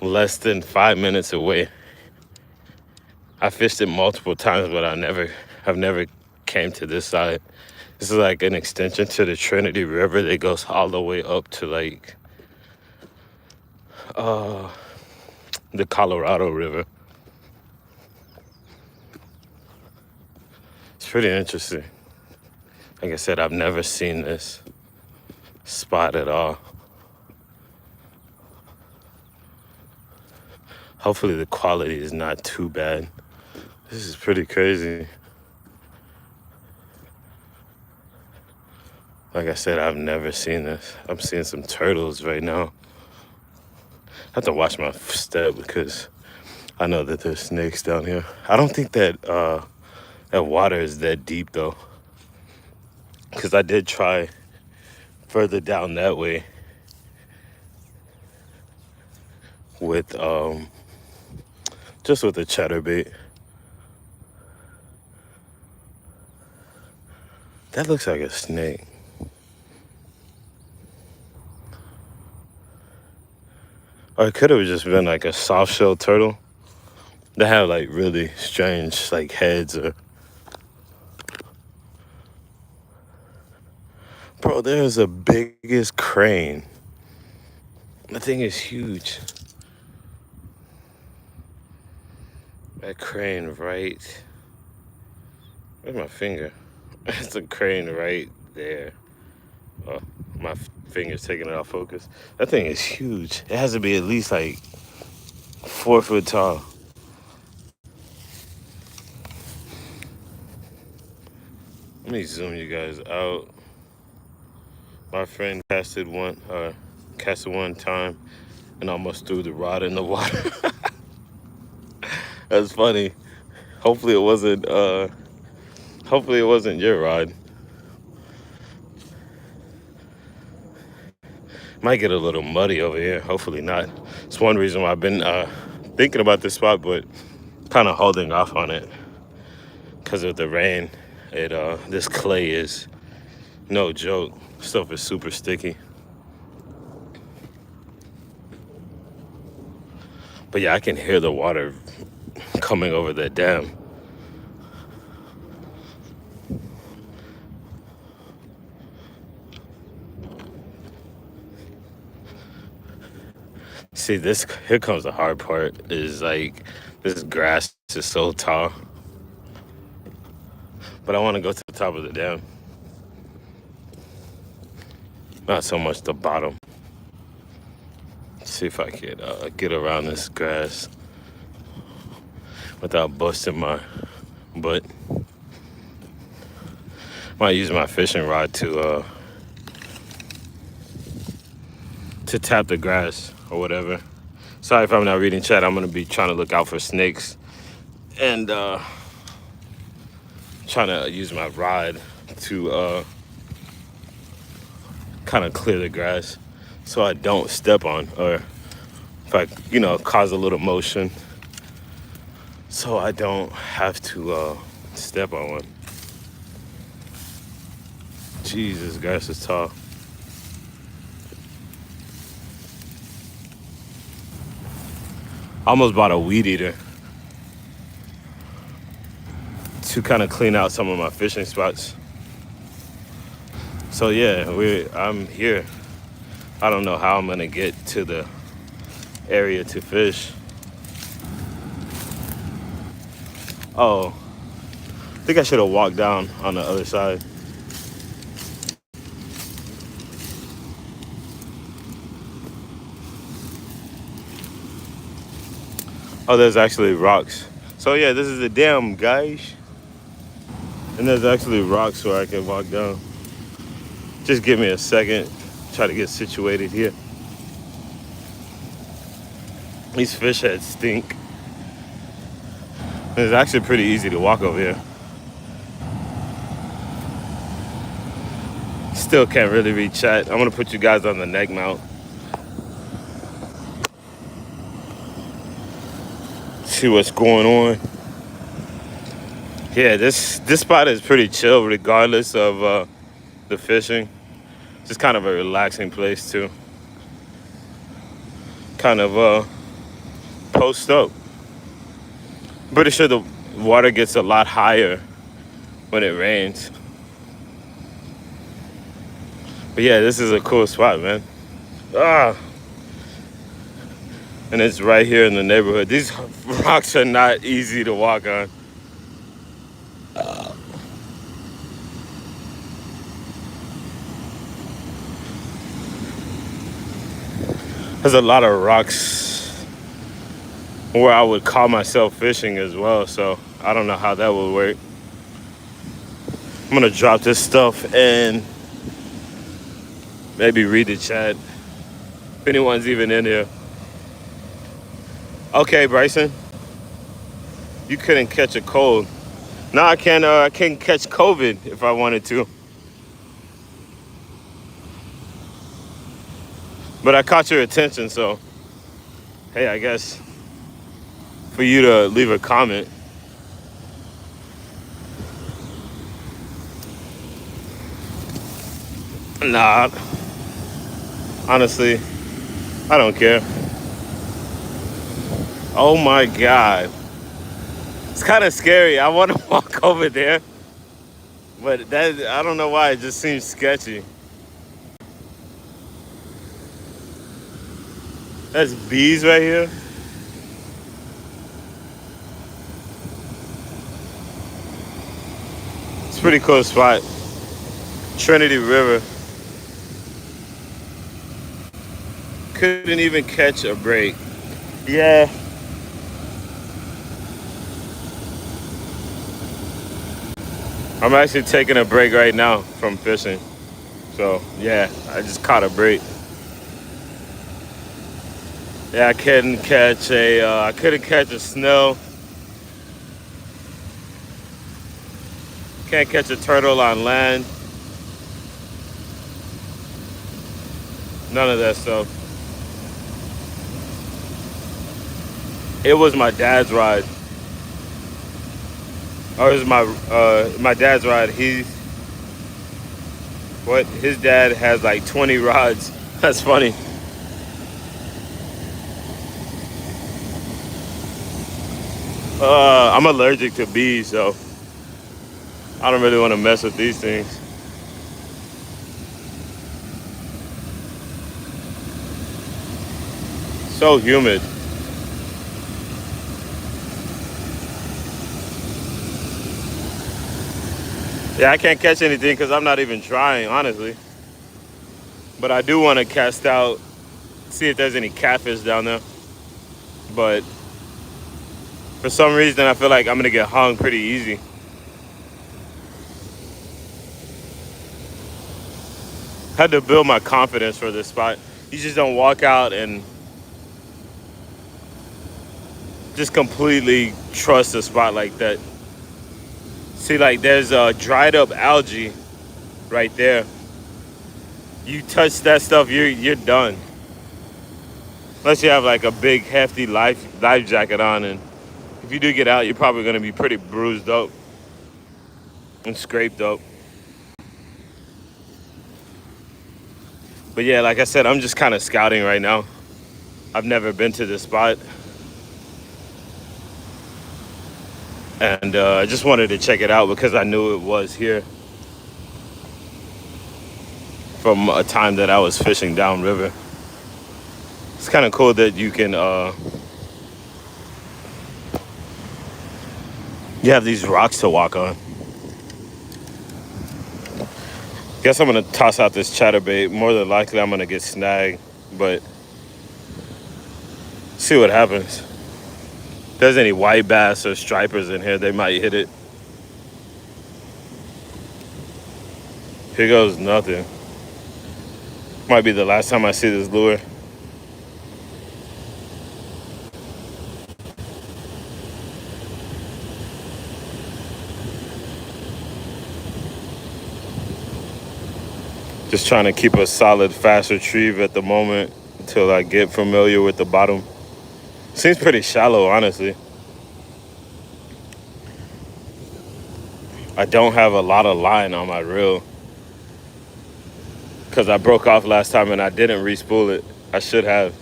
Speaker 1: less than 5 minutes away. I fished it multiple times, but I've never came to this side. This is like an extension to the Trinity River that goes all the way up to like the Colorado River. It's pretty interesting. Like I said, I've never seen this spot at all. Hopefully the quality is not too bad. This is pretty crazy. Like I said, I've never seen this. I'm seeing some turtles right now. I have to watch my step because I know that there's snakes down here. I don't think that that water is that deep though, because I did try further down that way with just with a chatterbait. That looks like a snake. Or it could have just been like a soft shell turtle. They have like really strange like heads or. Bro, there's a biggest crane. That thing is huge. That crane right. Where's my finger? It's a crane right there. Oh, my finger's taking it off focus. That thing is huge. It has to be at least like 4 foot tall. Let me zoom you guys out. My friend casted one time and almost threw the rod in the water. That's funny. Hopefully it wasn't your rod. Might get a little muddy over here. Hopefully not. It's one reason why I've been thinking about this spot, but kind of holding off on it because of the rain. This clay is no joke. Stuff is super sticky. But yeah, I can hear the water coming over that dam. See, here comes the hard part, is like this grass is so tall. But I want to go to the top of the dam. Not so much the bottom. See if I can get around this grass without busting my butt. Might use my fishing rod to tap the grass or whatever. Sorry if I'm not reading chat. I'm gonna be trying to look out for snakes and trying to use my rod to kind of clear the grass so I don't step on, or if I, cause a little motion so I don't have to step on one. Jesus, grass is tall. I almost bought a weed eater to kind of clean out some of my fishing spots. So yeah, I'm here. I don't know how I'm gonna get to the area to fish. Oh, I think I should have walked down on the other side. Oh, there's actually rocks. So yeah, this is the dam, guys. And there's actually rocks where I can walk down. Just give me a second, try to get situated here. These fish heads stink. And it's actually pretty easy to walk over here. Still can't really read chat. I'm gonna put you guys on the neck mount. See what's going on. Yeah, this spot is pretty chill regardless of the fishing. Just kind of a relaxing place too. Kind of post up. Pretty sure the water gets a lot higher when it rains. But yeah, this is a cool spot, man. And it's right here in the neighborhood. These rocks are not easy to walk on. There's a lot of rocks where I would call myself fishing as well, so I don't know how that would work. I'm gonna drop this stuff and maybe read the chat if anyone's even in here. Okay, Bryson, you couldn't catch a cold. No, I can catch COVID if I wanted to. But I caught your attention, so hey, I guess for you to leave a comment. Nah, honestly, I don't care. Oh my God. It's kind of scary. I want to walk over there, but I don't know why, it just seems sketchy. There's bees right here. It's a pretty cool spot. Trinity River. Couldn't even catch a break. Yeah. I'm actually taking a break right now from fishing. So yeah, I just caught a break. Yeah, I couldn't catch a snail. Can't catch a turtle on land. None of that stuff. It was my dad's ride. Oh, it was my dad's ride. His dad has like 20 rods. That's funny. I'm allergic to bees, so I don't really want to mess with these things. So humid. Yeah, I can't catch anything because I'm not even trying, honestly. But I do want to cast out, see if there's any catfish down there. But for some reason, I feel like I'm gonna get hung pretty easy. Had to build my confidence for this spot. You just don't walk out and just completely trust a spot like that. See, like there's dried up algae right there. You touch that stuff, you're done. Unless you have like a big hefty life jacket on, and if you do get out, you're probably gonna be pretty bruised up and scraped up. But yeah, like I said, I'm just kind of scouting right now. I've never been to this spot, and I just wanted to check it out because I knew it was here from a time that I was fishing downriver. It's kind of cool that you can you have these rocks to walk on. Guess I'm gonna toss out this chatterbait. More than likely, I'm gonna get snagged, but see what happens. If there's any white bass or stripers in here, they might hit it. Here goes nothing. Might be the last time I see this lure. Just trying to keep a solid fast retrieve at the moment until I get familiar with the bottom. Seems pretty shallow, honestly. I don't have a lot of line on my reel because I broke off last time and I didn't re-spool it. I should have.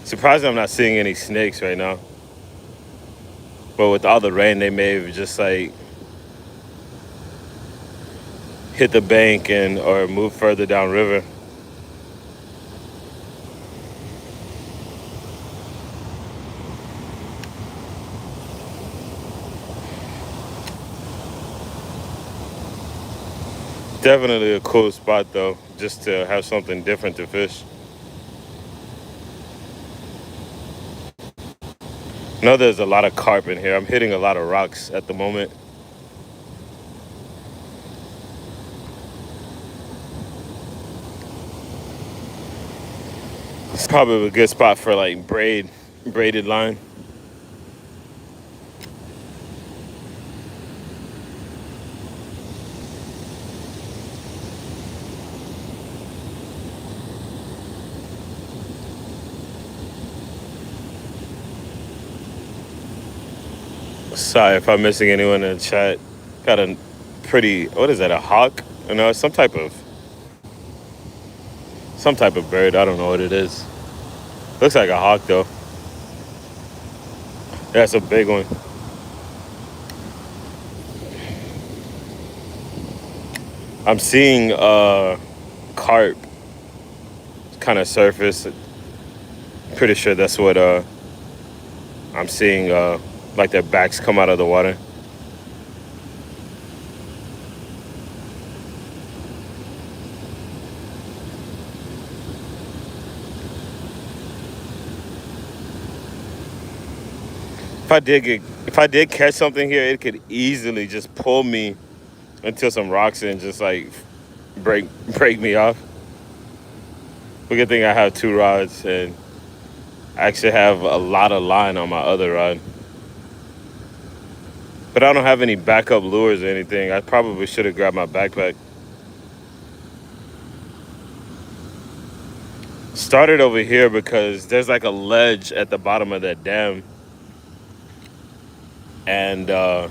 Speaker 1: Surprised I'm not seeing any snakes right now. But with all the rain, they may have just like hit the bank and or move further downriver. Definitely a cool spot though, just to have something different to fish. I know there's a lot of carp in here. I'm hitting a lot of rocks at the moment. It's probably a good spot for like braided line. Sorry if I'm missing anyone in the chat. Got a pretty, what is that, a hawk? You know, some type of bird. I don't know what it is. Looks like a hawk though. That's a big one. I'm seeing carp kind of surface. Pretty sure that's what I'm seeing, like their backs come out of the water. If I did catch something here, it could easily just pull me into some rocks and just like break me off. But good thing I have two rods and I actually have a lot of line on my other rod. But I don't have any backup lures or anything. I probably should have grabbed my backpack. Started over here because there's like a ledge at the bottom of that dam. And I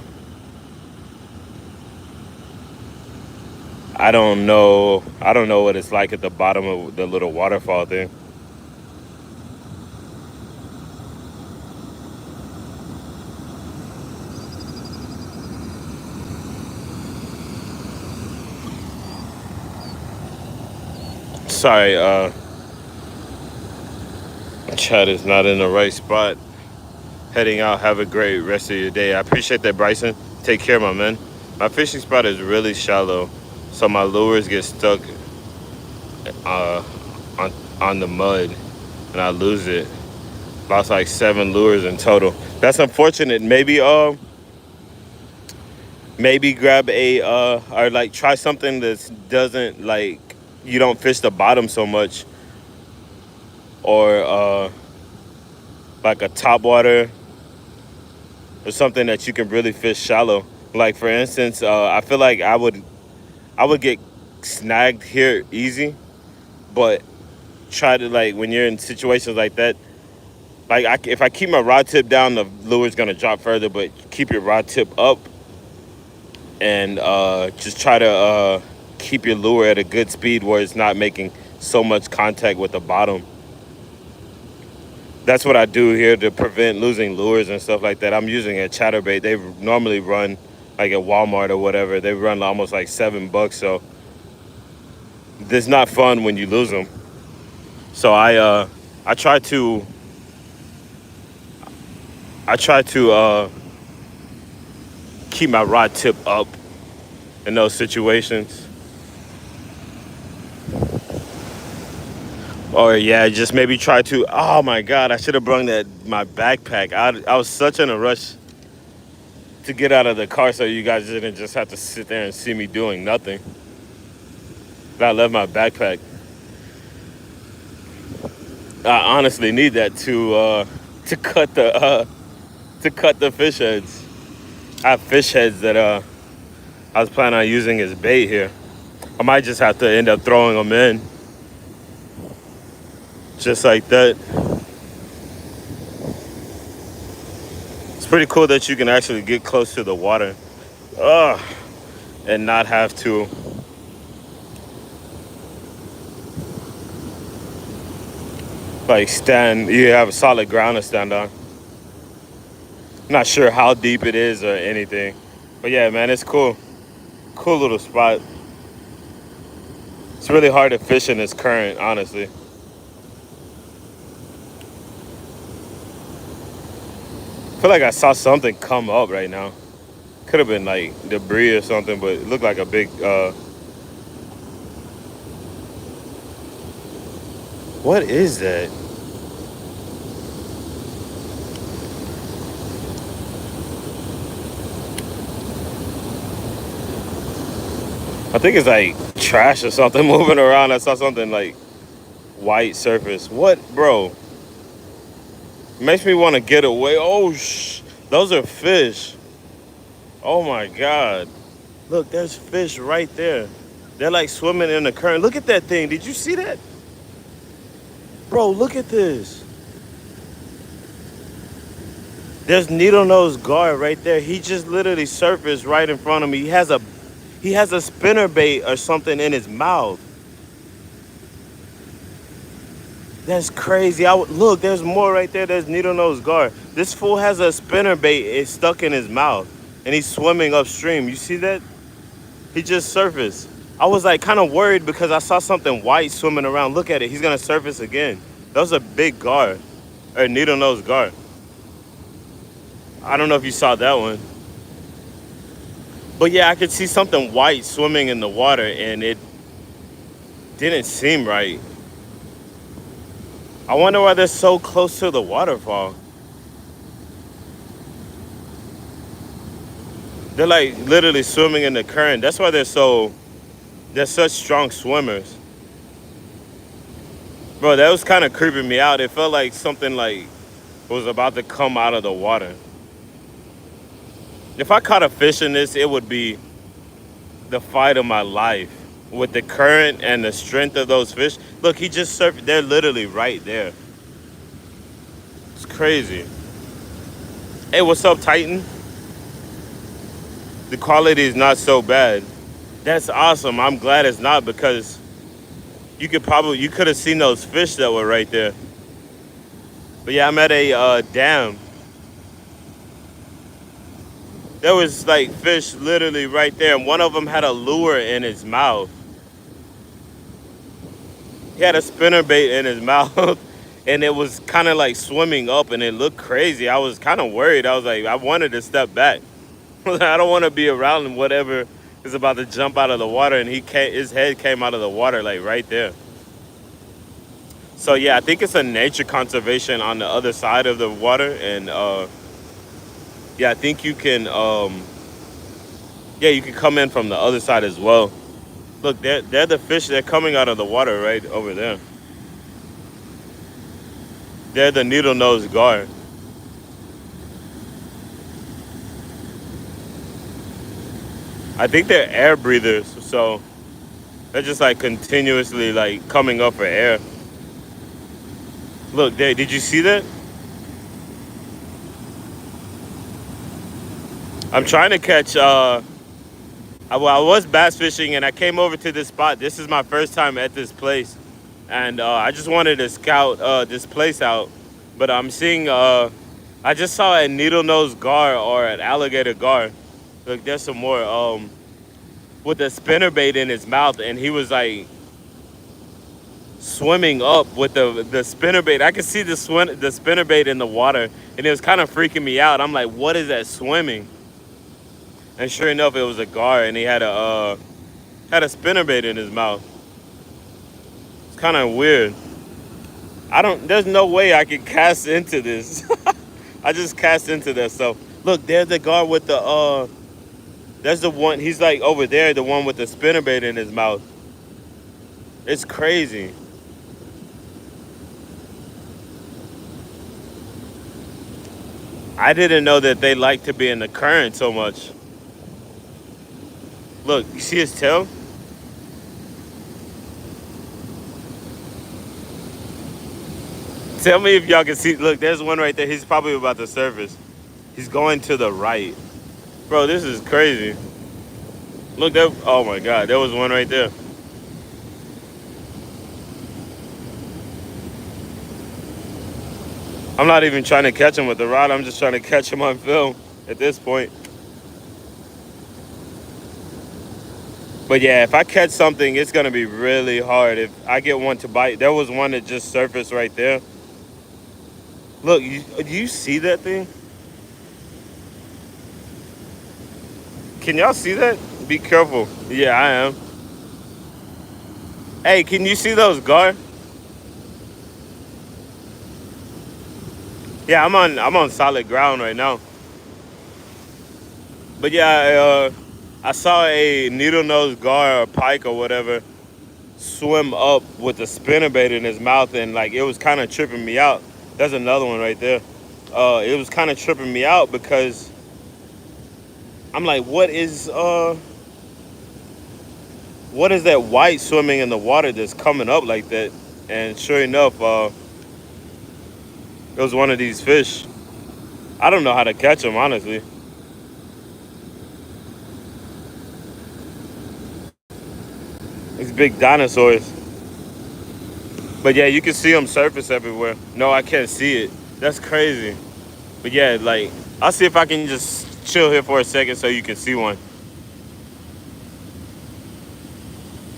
Speaker 1: don't know what it's like at the bottom of the little waterfall thing. Sorry, chat is not in the right spot. Heading out. Have a great rest of your day. I appreciate that, Bryson. Take care, my man. My fishing spot is really shallow, so my lures get stuck uh, on the mud, and I lose it. Lost like 7 lures in total. That's unfortunate. Maybe grab a or like try something that doesn't like you don't fish the bottom so much, or like a top water or something that you can really fish shallow. Like for instance, I feel like I would get snagged here easy, but try to like when you're in situations like that. Like if I keep my rod tip down, the lure's gonna drop further. But keep your rod tip up and just try to keep your lure at a good speed where it's not making so much contact with the bottom. That's what I do here to prevent losing lures and stuff like that. I'm using a chatterbait. They normally run like at Walmart or whatever. They run almost like $7. So it's not fun when you lose them. So I try to keep my rod tip up in those situations. Or yeah, just maybe try to. Oh my God, I should have brought my backpack. I was such in a rush to get out of the car so you guys didn't just have to sit there and see me doing nothing. But I left my backpack. I honestly need that to cut the fish heads. I have fish heads that I was planning on using as bait here. I might just have to end up throwing them in, just like that. It's pretty cool that you can actually get close to the water, and not have to like stand. You have a solid ground to stand on. Not sure how deep it is or anything, but yeah, man, it's cool. Cool little spot. It's really hard to fish in this current, honestly. I feel like I saw something come up right now. Could have been like debris or something, but it looked like a big. What is that? I think it's like trash or something moving around. I saw something like white surface. What, bro? Makes me want to get away. Oh, those are fish. Oh my God. Look, there's fish right there. They're like swimming in the current. Look at that thing. Did you see that? Bro, look at this. There's needle nose guard right there. He just literally surfaced right in front of me. He has a spinner bait or something in his mouth. That's crazy. Look, there's more right there. There's needle nose guard. This fool has a spinner bait. It's stuck in his mouth, and he's swimming upstream. You see that? He just surfaced. I was like kind of worried because I saw something white swimming around. Look at it. He's gonna surface again. That was a big guard, or needle nose guard. I don't know if you saw that one, but yeah, I could see something white swimming in the water, and it didn't seem right. I wonder why they're so close to the waterfall. They're like literally swimming in the current. That's why they're such strong swimmers. Bro, that was kind of creeping me out. It felt like something like was about to come out of the water. If I caught a fish in this, it would be the fight of my life. With the current and the strength of those fish. Look, he just surfed. They're literally right there. It's crazy. Hey, what's up, Titan? The quality is not so bad. That's awesome. I'm glad it's not, because you could have seen those fish that were right there. But yeah, I'm at a dam. There was like fish literally right there, and one of them had a lure in his mouth. He had a spinner bait in his mouth, and it was kind of like swimming up, and it looked crazy. I was kind of worried. I was like, I wanted to step back. I don't want to be around whatever is about to jump out of the water, and his head came out of the water like right there. So yeah, I think it's a nature conservation on the other side of the water, and yeah, I think you can yeah, you can come in from the other side as well. Look, they're the fish. They're coming out of the water right over there. They're the needle nose gar. I think they're air breathers, so they're just like continuously like coming up for air. Look, there. Did you see that? I'm trying to catch. I was bass fishing and I came over to this spot. This is my first time at this place, and I just wanted to scout this place out. But I'm seeing. I just saw a needle nose gar or an alligator gar. Look, there's some more. With a spinnerbait in his mouth, and he was like swimming up with the spinnerbait. I could see the spinnerbait in the water, and it was kind of freaking me out. I'm like, what is that swimming? And sure enough, it was a gar, and he had a spinnerbait in his mouth. It's kind of weird. I don't. There's no way I could cast into this. I just cast into that. So look, there's the gar with the. There's the one. He's like over there, the one with the spinnerbait in his mouth. It's crazy. I didn't know that they like to be in the current so much. Look, you see his tail? Tell me if y'all can see. Look, there's one right there. He's probably about to surface. He's going to the right. Bro, this is crazy. Look, there. Oh my God, there was one right there. I'm not even trying to catch him with the rod. I'm just trying to catch him on film at this point. But yeah, if I catch something, it's gonna be really hard. If I get one to bite, there was one that just surfaced right there. Look, do you see that thing? Can y'all see that? Be careful. Yeah, I am. Hey, can you see those gar? Yeah, I'm on solid ground right now. But yeah, I saw a needle nose gar or pike or whatever swim up with a spinnerbait in his mouth, and like it was kind of tripping me out. There's another one right there. It was kind of tripping me out because I'm like, what is that white swimming in the water that's coming up like that? And sure enough, it was one of these fish. I don't know how to catch them, honestly. These big dinosaurs. But yeah, you can see them surface everywhere. No, I can't see it. That's crazy. But yeah, like, I'll see if I can just chill here for a second so you can see one.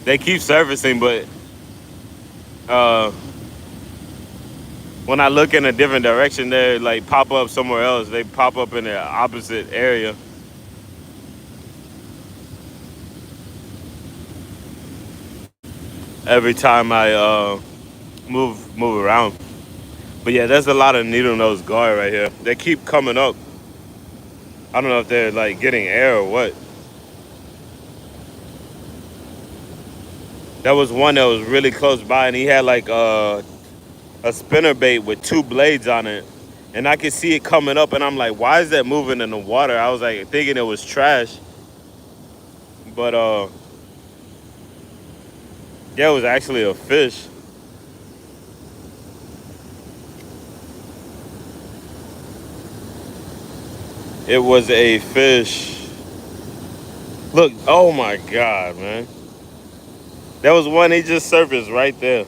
Speaker 1: They keep surfacing, but uh, when I look in a different direction, they like pop up somewhere else. They pop up in the opposite area. Every time I move around. But yeah, there's a lot of needle nose gar right here. They keep coming up. I don't know if they're like getting air or what. There was one that was really close by, and he had like a spinner bait with two blades on it, and I could see it coming up, and I'm like, why is that moving in the water? I was like thinking it was trash, but yeah, it was actually a fish. It was a fish. Look, oh my God, man. There was one, he just surfaced right there.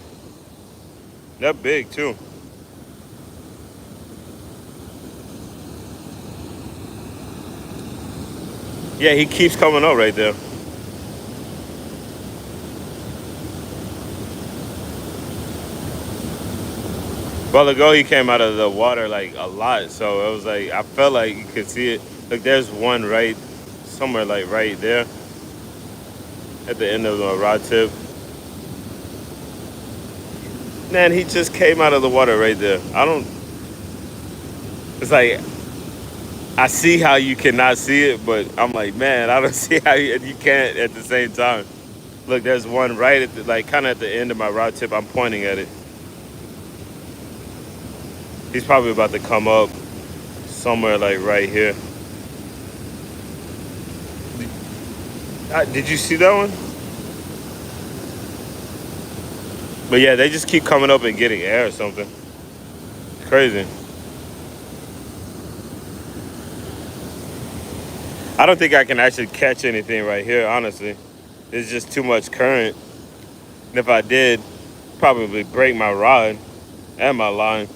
Speaker 1: That big too. Yeah, he keeps coming up right there. While ago, he came out of the water like a lot, so it was like I felt like you could see it. Look, there's one right somewhere like right there at the end of the rod tip. Man, he just came out of the water right there. I don't. It's like I see how you cannot see it, but I'm like, man, I don't see how you can't at the same time. Look, there's one right at the, like kind of at the end of my rod tip. I'm pointing at it. He's probably about to come up somewhere like right here. Did you see that one? But yeah, they just keep coming up and getting air or something. It's crazy. I don't think I can actually catch anything right here, honestly. There's just too much current. And if I did, probably break my rod and my line.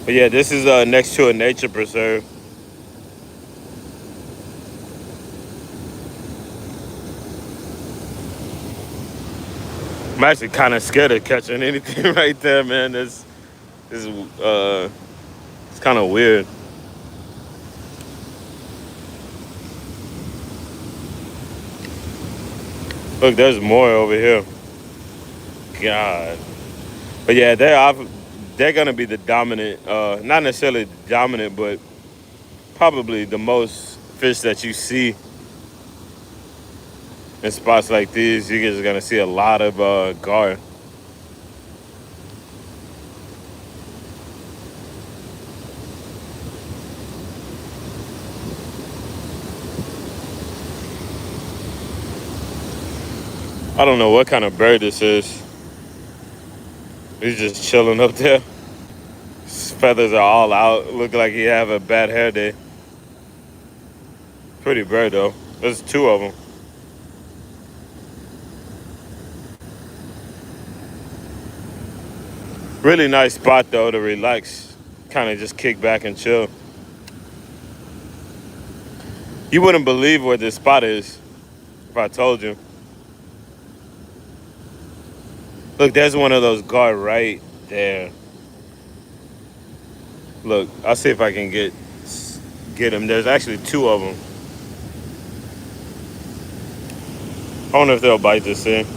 Speaker 1: But yeah, this is next to a nature preserve. I'm actually kind of scared of catching anything right there, man. It's kind of weird. Look, there's more over here. God. But yeah, they're gonna be the dominant, not necessarily dominant, but probably the most fish that you see in spots like these. You're just gonna see a lot of gar. I don't know what kind of bird this is. He's just chilling up there. His feathers are all out. Look like he have a bad hair day. Pretty bird though. There's two of them. Really nice spot though to relax. Kind of just kick back and chill. You wouldn't believe where this spot is if I told you. Look, there's one of those gar right there. Look, I'll see if I can get him. There's actually two of them. I wonder if they'll bite this thing.